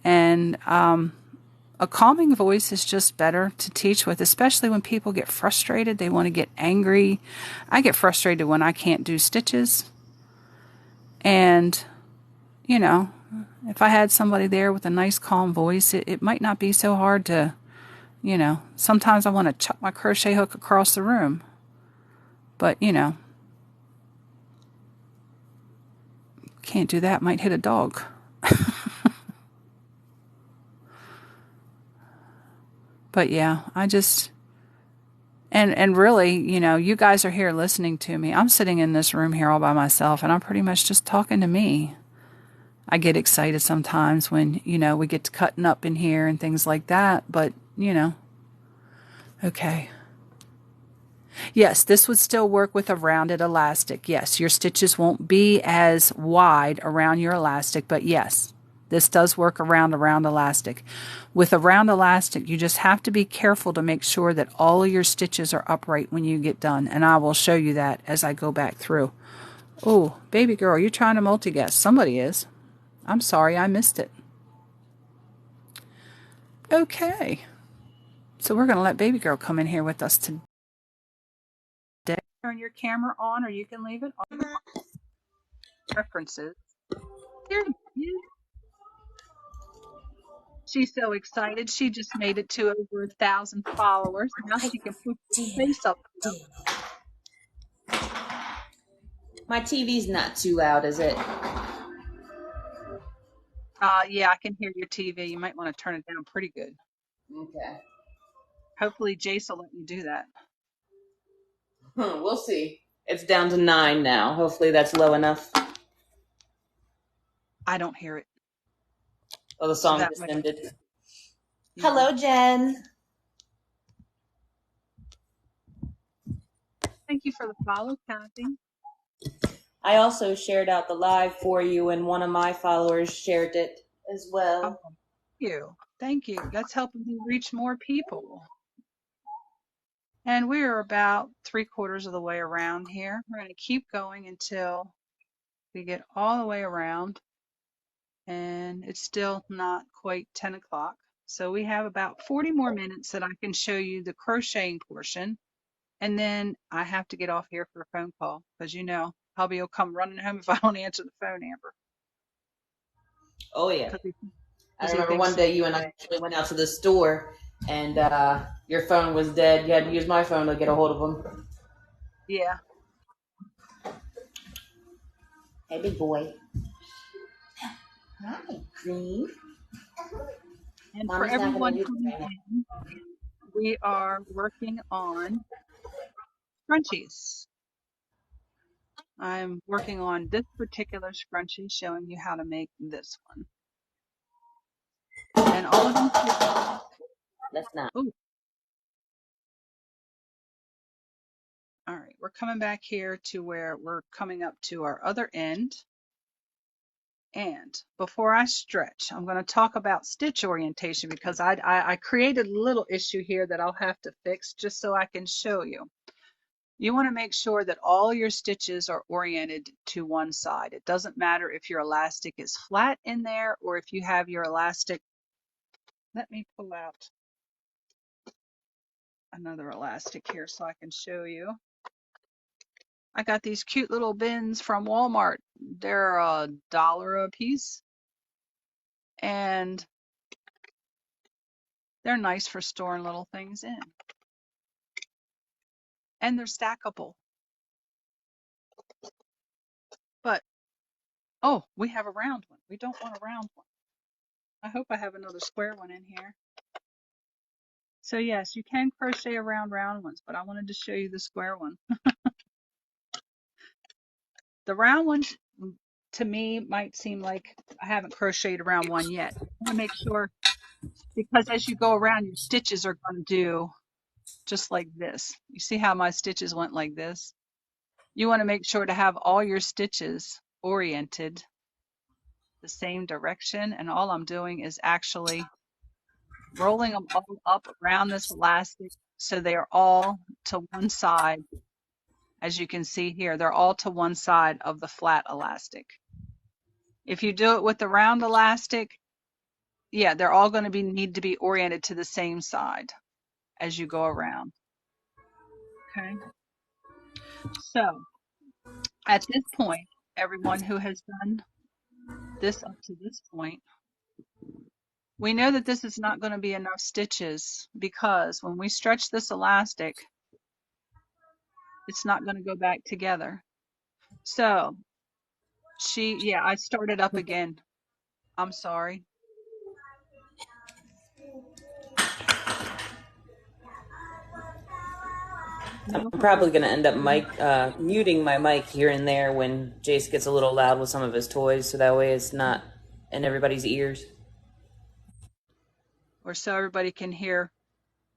and a calming voice is just better to teach with, especially when people get frustrated. They want to get angry. I get frustrated when I can't do stitches. And, you know, if I had somebody there with a nice calm voice, it might not be so hard to, you know, sometimes I want to chuck my crochet hook across the room. But, you know, can't do that, might hit a dog. But yeah, I just, and really, you know, you guys are here listening to me. I'm sitting in this room here all by myself, and I'm pretty much just talking to me. I get excited sometimes when, you know, we get to cutting up in here and things like that, but, you know, okay. Yes, this would still work with a rounded elastic. Yes, your stitches won't be as wide around your elastic, but yes, this does work around a round elastic. With a round elastic, you just have to be careful to make sure that all of your stitches are upright when you get done, and I will show you that as I go back through. Oh, baby girl, you're trying to multi-guess. Somebody is. I'm sorry, I missed it. Okay, so we're going to let baby girl come in here with us today. Turn your camera on, or you can leave it on. Preferences. There you go. She's so excited. She just made it to over 1,000 followers. Now she can put her face up. My TV's not too loud, is it? Yeah, I can hear your TV. You might want to turn it down pretty good. Okay. Hopefully Jace will let you do that. We'll see. It's down to 9 now. Hopefully that's low enough. I don't hear it. Oh, the So song that just way, ended. yeah. Hello, Jen. Thank you for the follow, Kathy. I also shared out the live for you, and one of my followers shared it as well. Oh, thank you. Thank you. That's helping me reach more people. And we're about 3/4 of the way around here. We're going to keep going until we get all the way around. And it's still not quite 10 o'clock. So we have about 40 more minutes that I can show you the crocheting portion. And then I have to get off here for a phone call because, you know, hubby will come running home if I don't answer the phone, Amber. Oh, yeah. Because I he remember thinks, one day you and I actually went out to the store, and your phone was dead. You had to use my phone to get a hold of him. yeah. Hey, big boy. Hi, Green. And for Mommy's not going everyone to do coming this. in, we are working on scrunchies. I'm working on this particular scrunchie, showing you how to make this one. And all of these, Let's not. oh, all right, we're coming back here to where we're coming up to our other end. And before I stretch, I'm going to talk about stitch orientation because I created a little issue here that I'll have to fix just so I can show you. You want to make sure that all your stitches are oriented to one side. It doesn't matter if your elastic is flat in there or if you have your elastic. Let me pull out another elastic here so I can show you. I got these cute little bins from Walmart. They're $1 a piece, and they're nice for storing little things in. and they're stackable. But, oh, we have a round one. We don't want a round one. I hope I have another square one in here. So yes, you can crochet around round ones, but I wanted to show you the square one. The round ones, to me, might seem like I haven't crocheted around one yet. I want to make sure, because as you go around, your stitches are going to do just like this. You see how my stitches went like this? You want to make sure to have all your stitches oriented the same direction, and all I'm doing is actually rolling them all up around this elastic so they are all to one side. As you can see here, they're all to one side of the flat elastic. If you do it with the round elastic, yeah, they're all going to need to be oriented to the same side as you go around. Okay. So at this point, everyone who has done this up to this point, we know that this is not going to be enough stitches because when we stretch this elastic, it's not going to go back together. So yeah, I started up again. I'm sorry. I'm No probably going to end up hurry. muting my mic here and there when Jace gets a little loud with some of his toys, so that way it's not in everybody's ears. Or so everybody can hear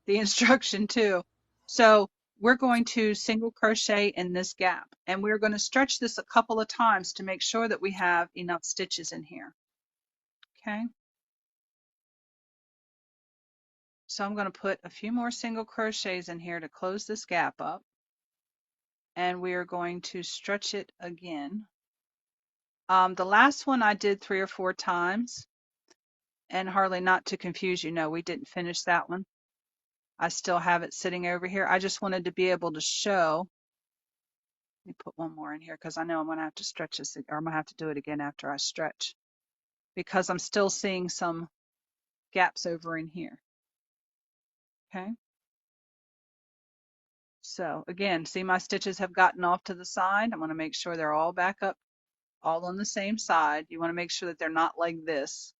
the instruction too. So we're going to single crochet in this gap, and we're going to stretch this a couple of times to make sure that we have enough stitches in here. Okay. So I'm going to put a few more single crochets in here to close this gap up, and we are going to stretch it again. The last one I did 3 or 4 times, and hardly not to confuse you, no, we didn't finish that one. I still have it sitting over here. I just wanted to be able to show. Let me put one more in here because I know I'm going to have to stretch this, or I'm going to have to do it again after I stretch, because I'm still seeing some gaps over in here. Okay. So again, see my stitches have gotten off to the side. I'm going to make sure they're all back up, all on the same side. You want to make sure that they're not like this,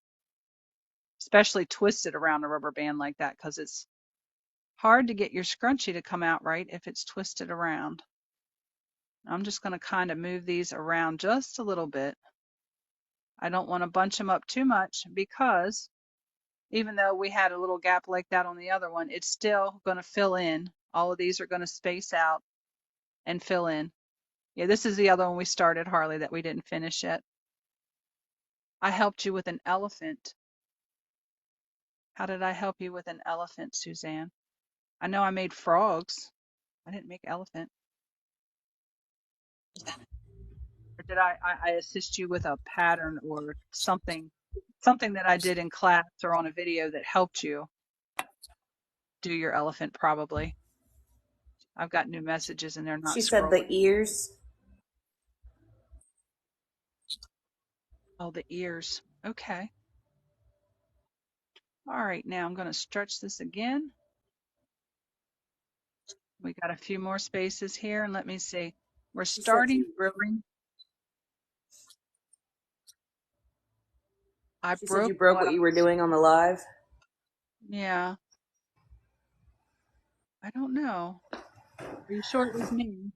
especially twisted around a rubber band like that, because it's hard to get your scrunchie to come out right if it's twisted around. I'm just going to kind of move these around just a little bit. I don't want to bunch them up too much because even though we had a little gap like that on the other one, it's still going to fill in. All of these are going to space out and fill in. Yeah, this is the other one we started, Harley, that we didn't finish yet. I helped you with an elephant. How did I help you with an elephant, Suzanne? I know I made frogs. I didn't make elephant. Or did I assist you with a pattern or something that I did in class or on a video that helped you do your elephant? Probably. I've got new messages and they're not She said the scrolling. ears. Oh, the ears. Okay. All right, now I'm going to stretch this again. We got a few more spaces here, and let me see. We're She said starting you. really. I She said broke you broke what what I you were was. doing on the live. Yeah, I don't know. Are you sure it was me?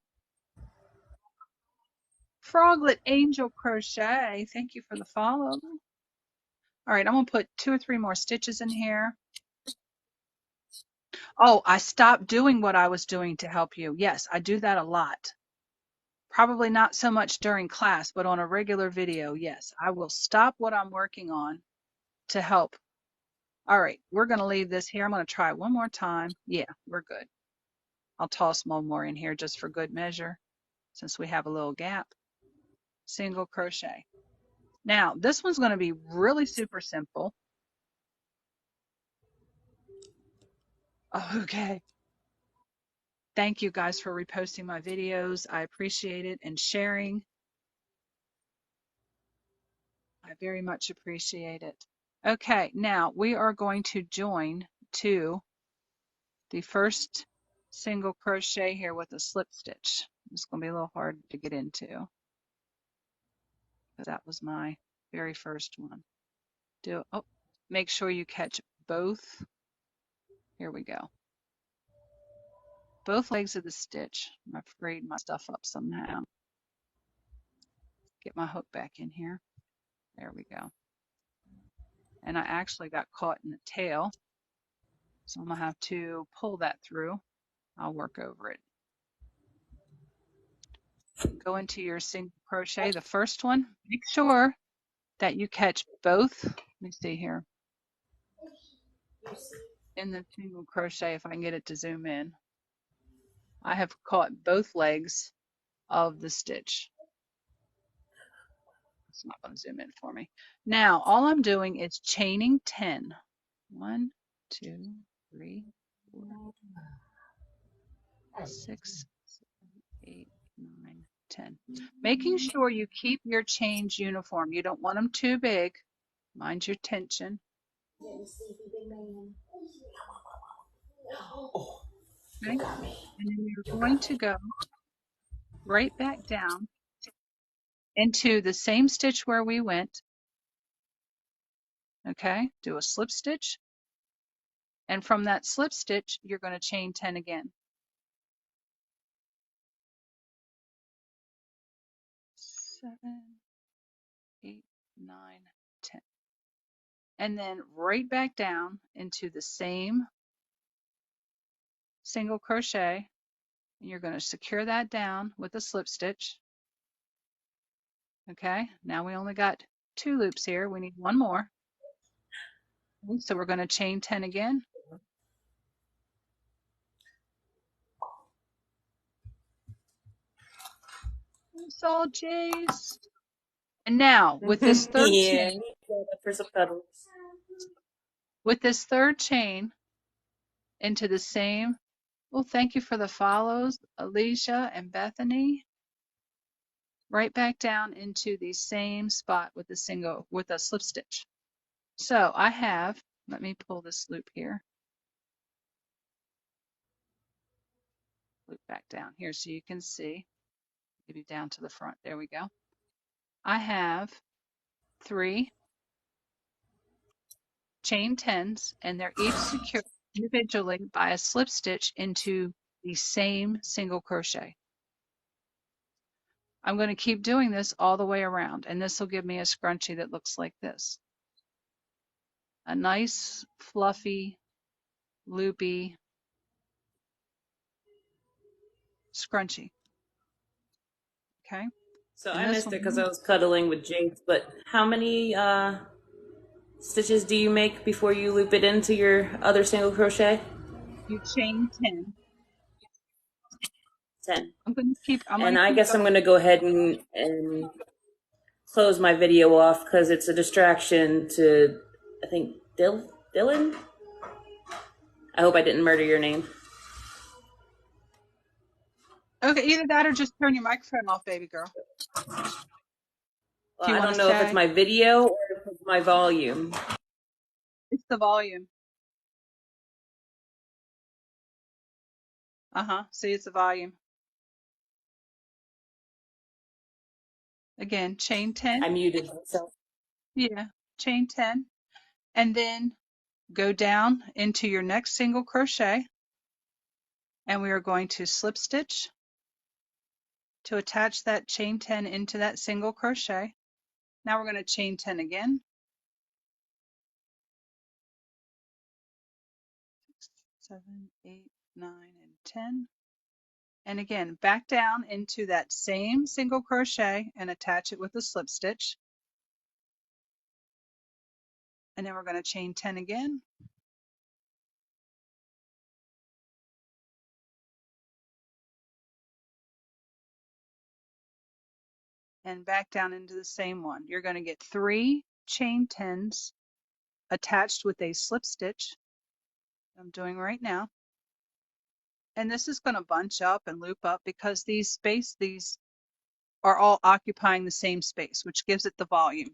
Froglet Angel Crochet, thank you for the follow. All right, I'm going to put 2 or 3 more stitches in here. Oh, I stopped doing what I was doing to help you. Yes, I do that a lot. Probably not so much during class, but on a regular video, yes, I will stop what I'm working on to help. All right, we're going to leave this here. I'm going to try one more time. Yeah, we're good. I'll toss one more in here just for good measure since we have a little gap. Single crochet. Now, this one's going to be really super simple. Okay. Thank you guys for reposting my videos. I appreciate it, and sharing. I very much appreciate it. Okay, now we are going to join to the first single crochet here with a slip stitch. It's going to be a little hard to get into because that was my very first one. Make sure you catch both. Here we go. Both legs of the stitch. I'm afraid my stuff up somehow. Get my hook back in here. There we go. And I actually got caught in the tail, so I'm gonna have to pull that through. I'll work over it. Go into your single crochet, the first one. Make sure that you catch both. Let me see here. In the single crochet, if I can get it to zoom in, I have caught both legs of the stitch. It's not going to zoom in for me. Now, all I'm doing is chaining 10. 1, 2, 3, 4, 6, 7, 8, 9, 10. Making sure you keep your chains uniform. You don't want them too big. Mind your tension. Okay? And then you're going to go right back down into the same stitch where we went. Okay? Do a slip stitch. And from that slip stitch, you're going to chain 10 again. 7, 8, 9, 10. And then right back down into the same single crochet. And you're going to secure that down with a slip stitch. Okay, now we only got 2 loops here. We need one more. So we're going to chain 10 again. It's all J's. And now with this third Yeah, chain, for some cuddles. with this third chain into the same, well, thank you for the follows, Alicia and Bethany. Right back down into the same spot with a slip stitch. So I have, let me pull this loop here. Loop back down here so you can see. Maybe down to the front. There we go. I have 3 chain 10s, and they're each secured individually by a slip stitch into the same single crochet. I'm going to keep doing this all the way around, and this will give me a scrunchie that looks like this. A nice, fluffy, loopy scrunchie. Okay. So And I this missed it because one, I was cuddling with James, but how many stitches do you make before you loop it into your other single crochet? you chain 10. 10. I'm going And to I keep guess I'm going. going to go ahead and close my video off because it's a distraction to, I think, Dylan? I hope I didn't murder your name. Okay, either that or just turn your microphone off, baby girl. Well, Do you I want to don't know if it's say? my video or if it's my volume. It's the volume. See, it's the volume. Again, chain 10. I muted myself. Yeah, chain 10. And then go down into your next single crochet. And we are going to slip stitch to attach that chain 10 into that single crochet. Now we're going to chain 10 again. 7, 8, 9, and 10. And again, back down into that same single crochet and attach it with a slip stitch. And then we're going to chain 10 again. And back down into the same one. You're going to get 3 chain 10s attached with a slip stitch. I'm doing right now. And this is going to bunch up and loop up because these are all occupying the same space, which gives it the volume.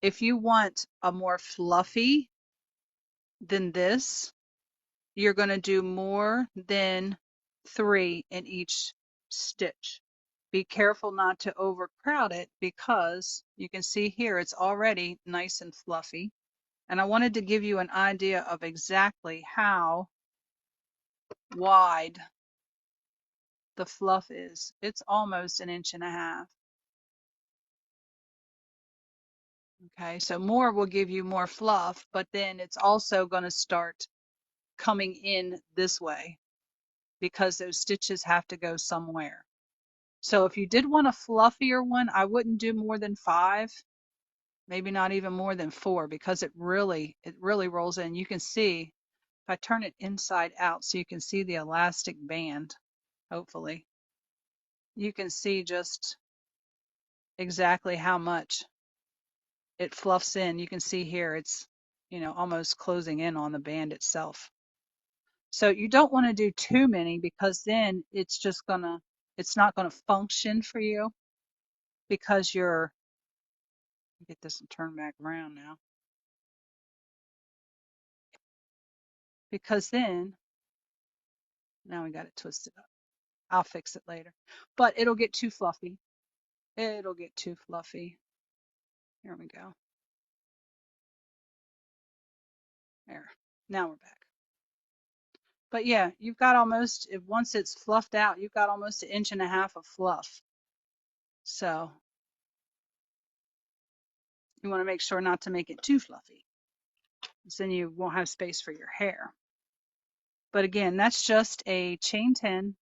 If you want a more fluffy than this, you're going to do more than 3 in each stitch. Be careful not to overcrowd it because you can see here it's already nice and fluffy. And I wanted to give you an idea of exactly how wide the fluff is. It's almost 1.5 inches. Okay, so more will give you more fluff, but then it's also going to start coming in this way because those stitches have to go somewhere. So if you did want a fluffier one, I wouldn't do more than 5, maybe not even more than 4, because it really rolls in. You can see if I turn it inside out so you can see the elastic band, hopefully. You can see just exactly how much it fluffs in. You can see here it's, almost closing in on the band itself. So you don't want to do too many because then it's not gonna function for you because get this and turn back around now. Because then, now we got it twisted up. I'll fix it later. But it'll get too fluffy. It'll get too fluffy. Here we go. There. Now we're back. But yeah, you've got almost, once it's fluffed out, you've got almost 1.5 inches of fluff. So you want to make sure not to make it too fluffy, because then you won't have space for your hair. But again, that's just a chain 10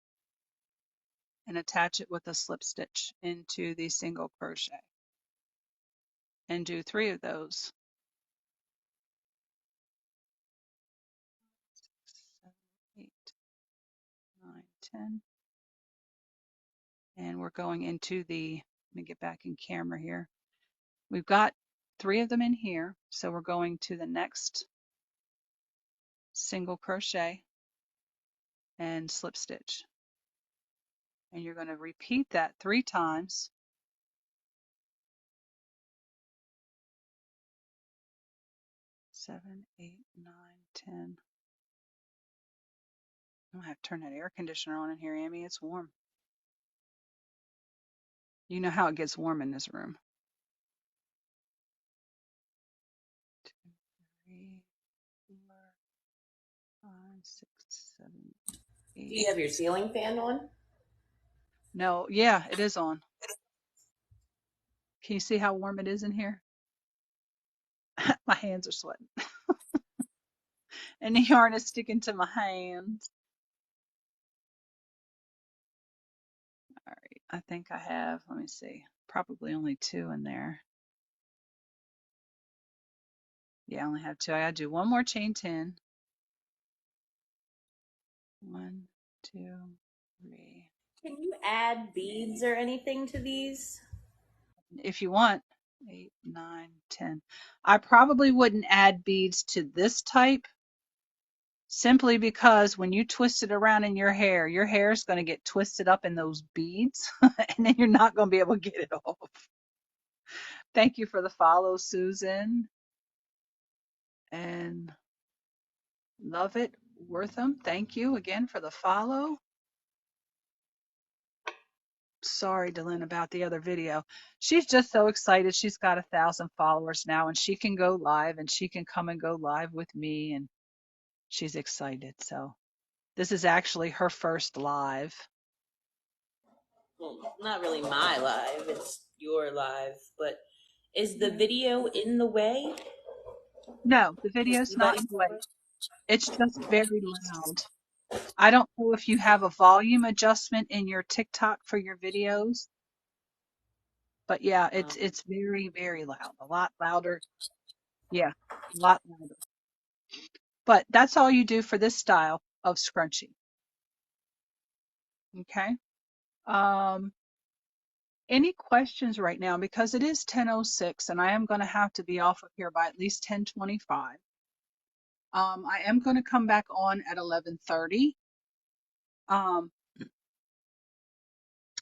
and attach it with a slip stitch into the single crochet. And do 3 of those. 6, 7, 8, 9, 10. And we're going into let me get back in camera here. We've got 3 of them in here, so we're going to the next single crochet and slip stitch. And you're going to repeat that 3 times. 7, 8, 9, 10. I'm gonna have to turn that air conditioner on in here, Amy. It's warm. You know how it gets warm in this room. 2, 3, 4, 5, 6, 7, 8. Do you have your ceiling fan on? No, yeah, it is on. Can you see how warm it is in here? My hands are sweating. And the yarn is sticking to my hands. All right, I think I have, let me see, probably only 2 in there. Yeah, I only have 2. I gotta do 1 more chain 10. 1, 2, 3. Can you add beads or anything to these? If you want, 8, 9, 10. I probably wouldn't add beads to this type simply because when you twist it around in your hair is going to get twisted up in those beads and then you're not going to be able to get it off. Thank you for the follow, Susan. And love it, Wortham. Thank you again for the follow. Sorry, Dylan, about the other video. She's just so excited. She's got 1,000 followers now and she can go live and she can come and go live with me and she's excited. So this is actually her first live. Well, not really my live, it's your live, but is the video in the way? No, the video's not in the way. It's just very loud. I don't know if you have a volume adjustment in your TikTok for your videos, but yeah, it's very, very loud. A lot louder. Yeah, a lot louder. But that's all you do for this style of scrunchie. Okay. Any questions right now? Because it is 10:06 and I am going to have to be off of here by at least 10:25. I am going to come back on at 11:30.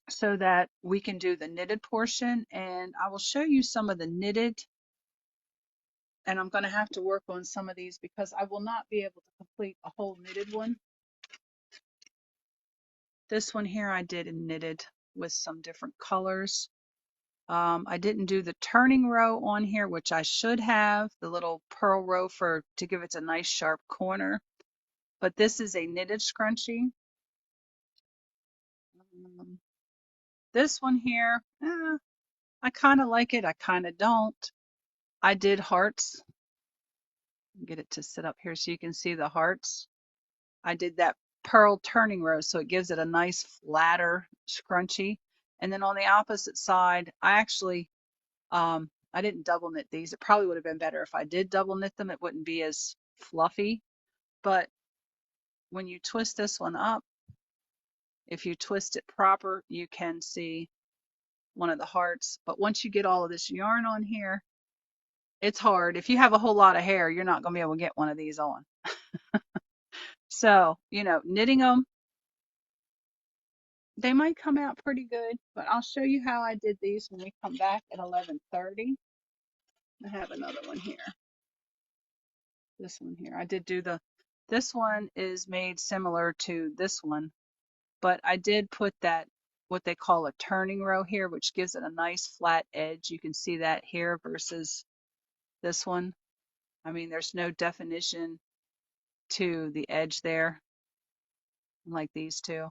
So that we can do the knitted portion, and I will show you some of the knitted, and I'm going to have to work on some of these because I will not be able to complete a whole knitted one. This one here I did and knitted with some different colors. I didn't do the turning row on here, which I should have, the little purl row to give it a nice sharp corner. But this is a knitted scrunchie. This one here, I kind of like it. I kind of don't. I did hearts. Get it to sit up here so you can see the hearts. I did that purl turning row so it gives it a nice flatter scrunchie. And then on the opposite side, I didn't double knit these. It probably would have been better if I did double knit them. It wouldn't be as fluffy. But when you twist this one up, if you twist it proper, you can see one of the hearts. But once you get all of this yarn on here, it's hard. If you have a whole lot of hair, you're not going to be able to get one of these on. So, knitting them, they might come out pretty good, but I'll show you how I did these when we come back at 11:30. I have another one here. This one here. This one is made similar to this one, but I did put that, what they call a turning row here, which gives it a nice flat edge. You can see that here versus this one. I mean, there's no definition to the edge there, like these two.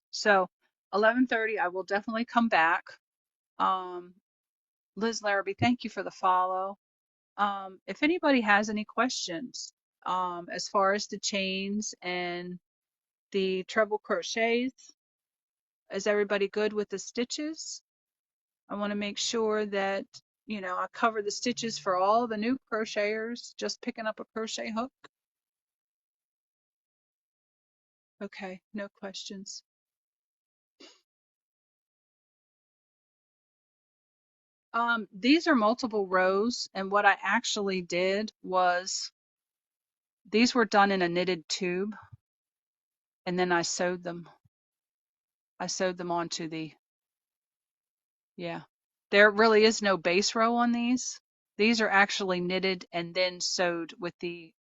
So 11:30, I will definitely come back. Liz Larrabee, thank you for the follow. If anybody has any questions, as far as the chains and the treble crochets, is everybody good with the stitches? I want to make sure that, I cover the stitches for all the new crocheters, just picking up a crochet hook. Okay, no questions. These are multiple rows, and what I actually did was, these were done in a knitted tube, and then I sewed them. I sewed them onto yeah. There really is no base row on these. These are actually knitted and then sewed with the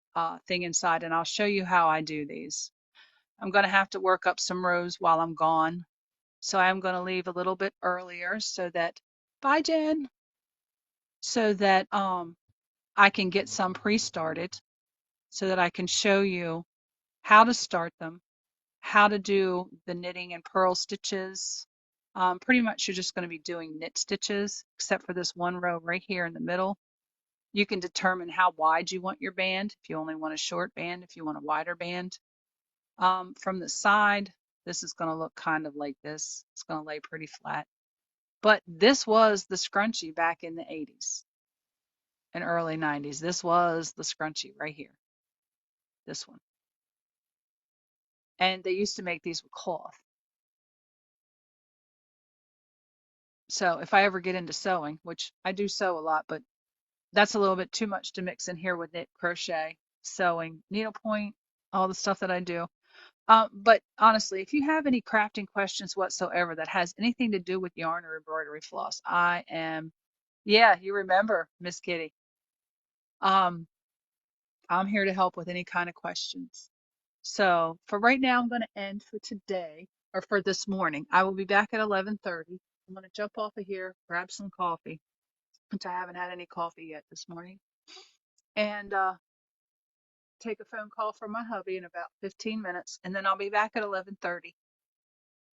thing inside, and I'll show you how I do these. I'm going to have to work up some rows while I'm gone, so I'm going to leave a little bit earlier so that, bye Jen, so that I can get some pre-started so that I can show you how to start them, how to do the knitting and purl stitches. Pretty much you're just going to be doing knit stitches, except for this one row right here in the middle. You can determine how wide you want your band, if you only want a short band, if you want a wider band. From the side, this is going to look kind of like this. It's going to lay pretty flat. But this was the scrunchie back in the 80s and early 90s. This was the scrunchie right here, this one. And they used to make these with cloth. So if I ever get into sewing, which I do sew a lot, but that's a little bit too much to mix in here with knit, crochet, sewing, needlepoint, all the stuff that I do. But honestly, if you have any crafting questions whatsoever that has anything to do with yarn or embroidery floss, yeah, you remember, Miss Kitty. I'm here to help with any kind of questions. So for right now, I'm going to end for today, or for this morning. I will be back at 11:30. I'm going to jump off of here, grab some coffee, which I haven't had any coffee yet this morning, and take a phone call from my hubby in about 15 minutes, and then I'll be back at 11:30.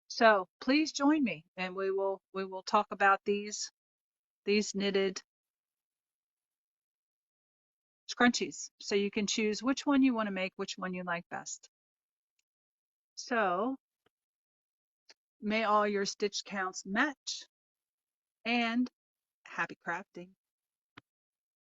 So please join me, and we will talk about these knitted scrunchies, so you can choose which one you want to make, which one you like best. So may all your stitch counts match, and happy crafting.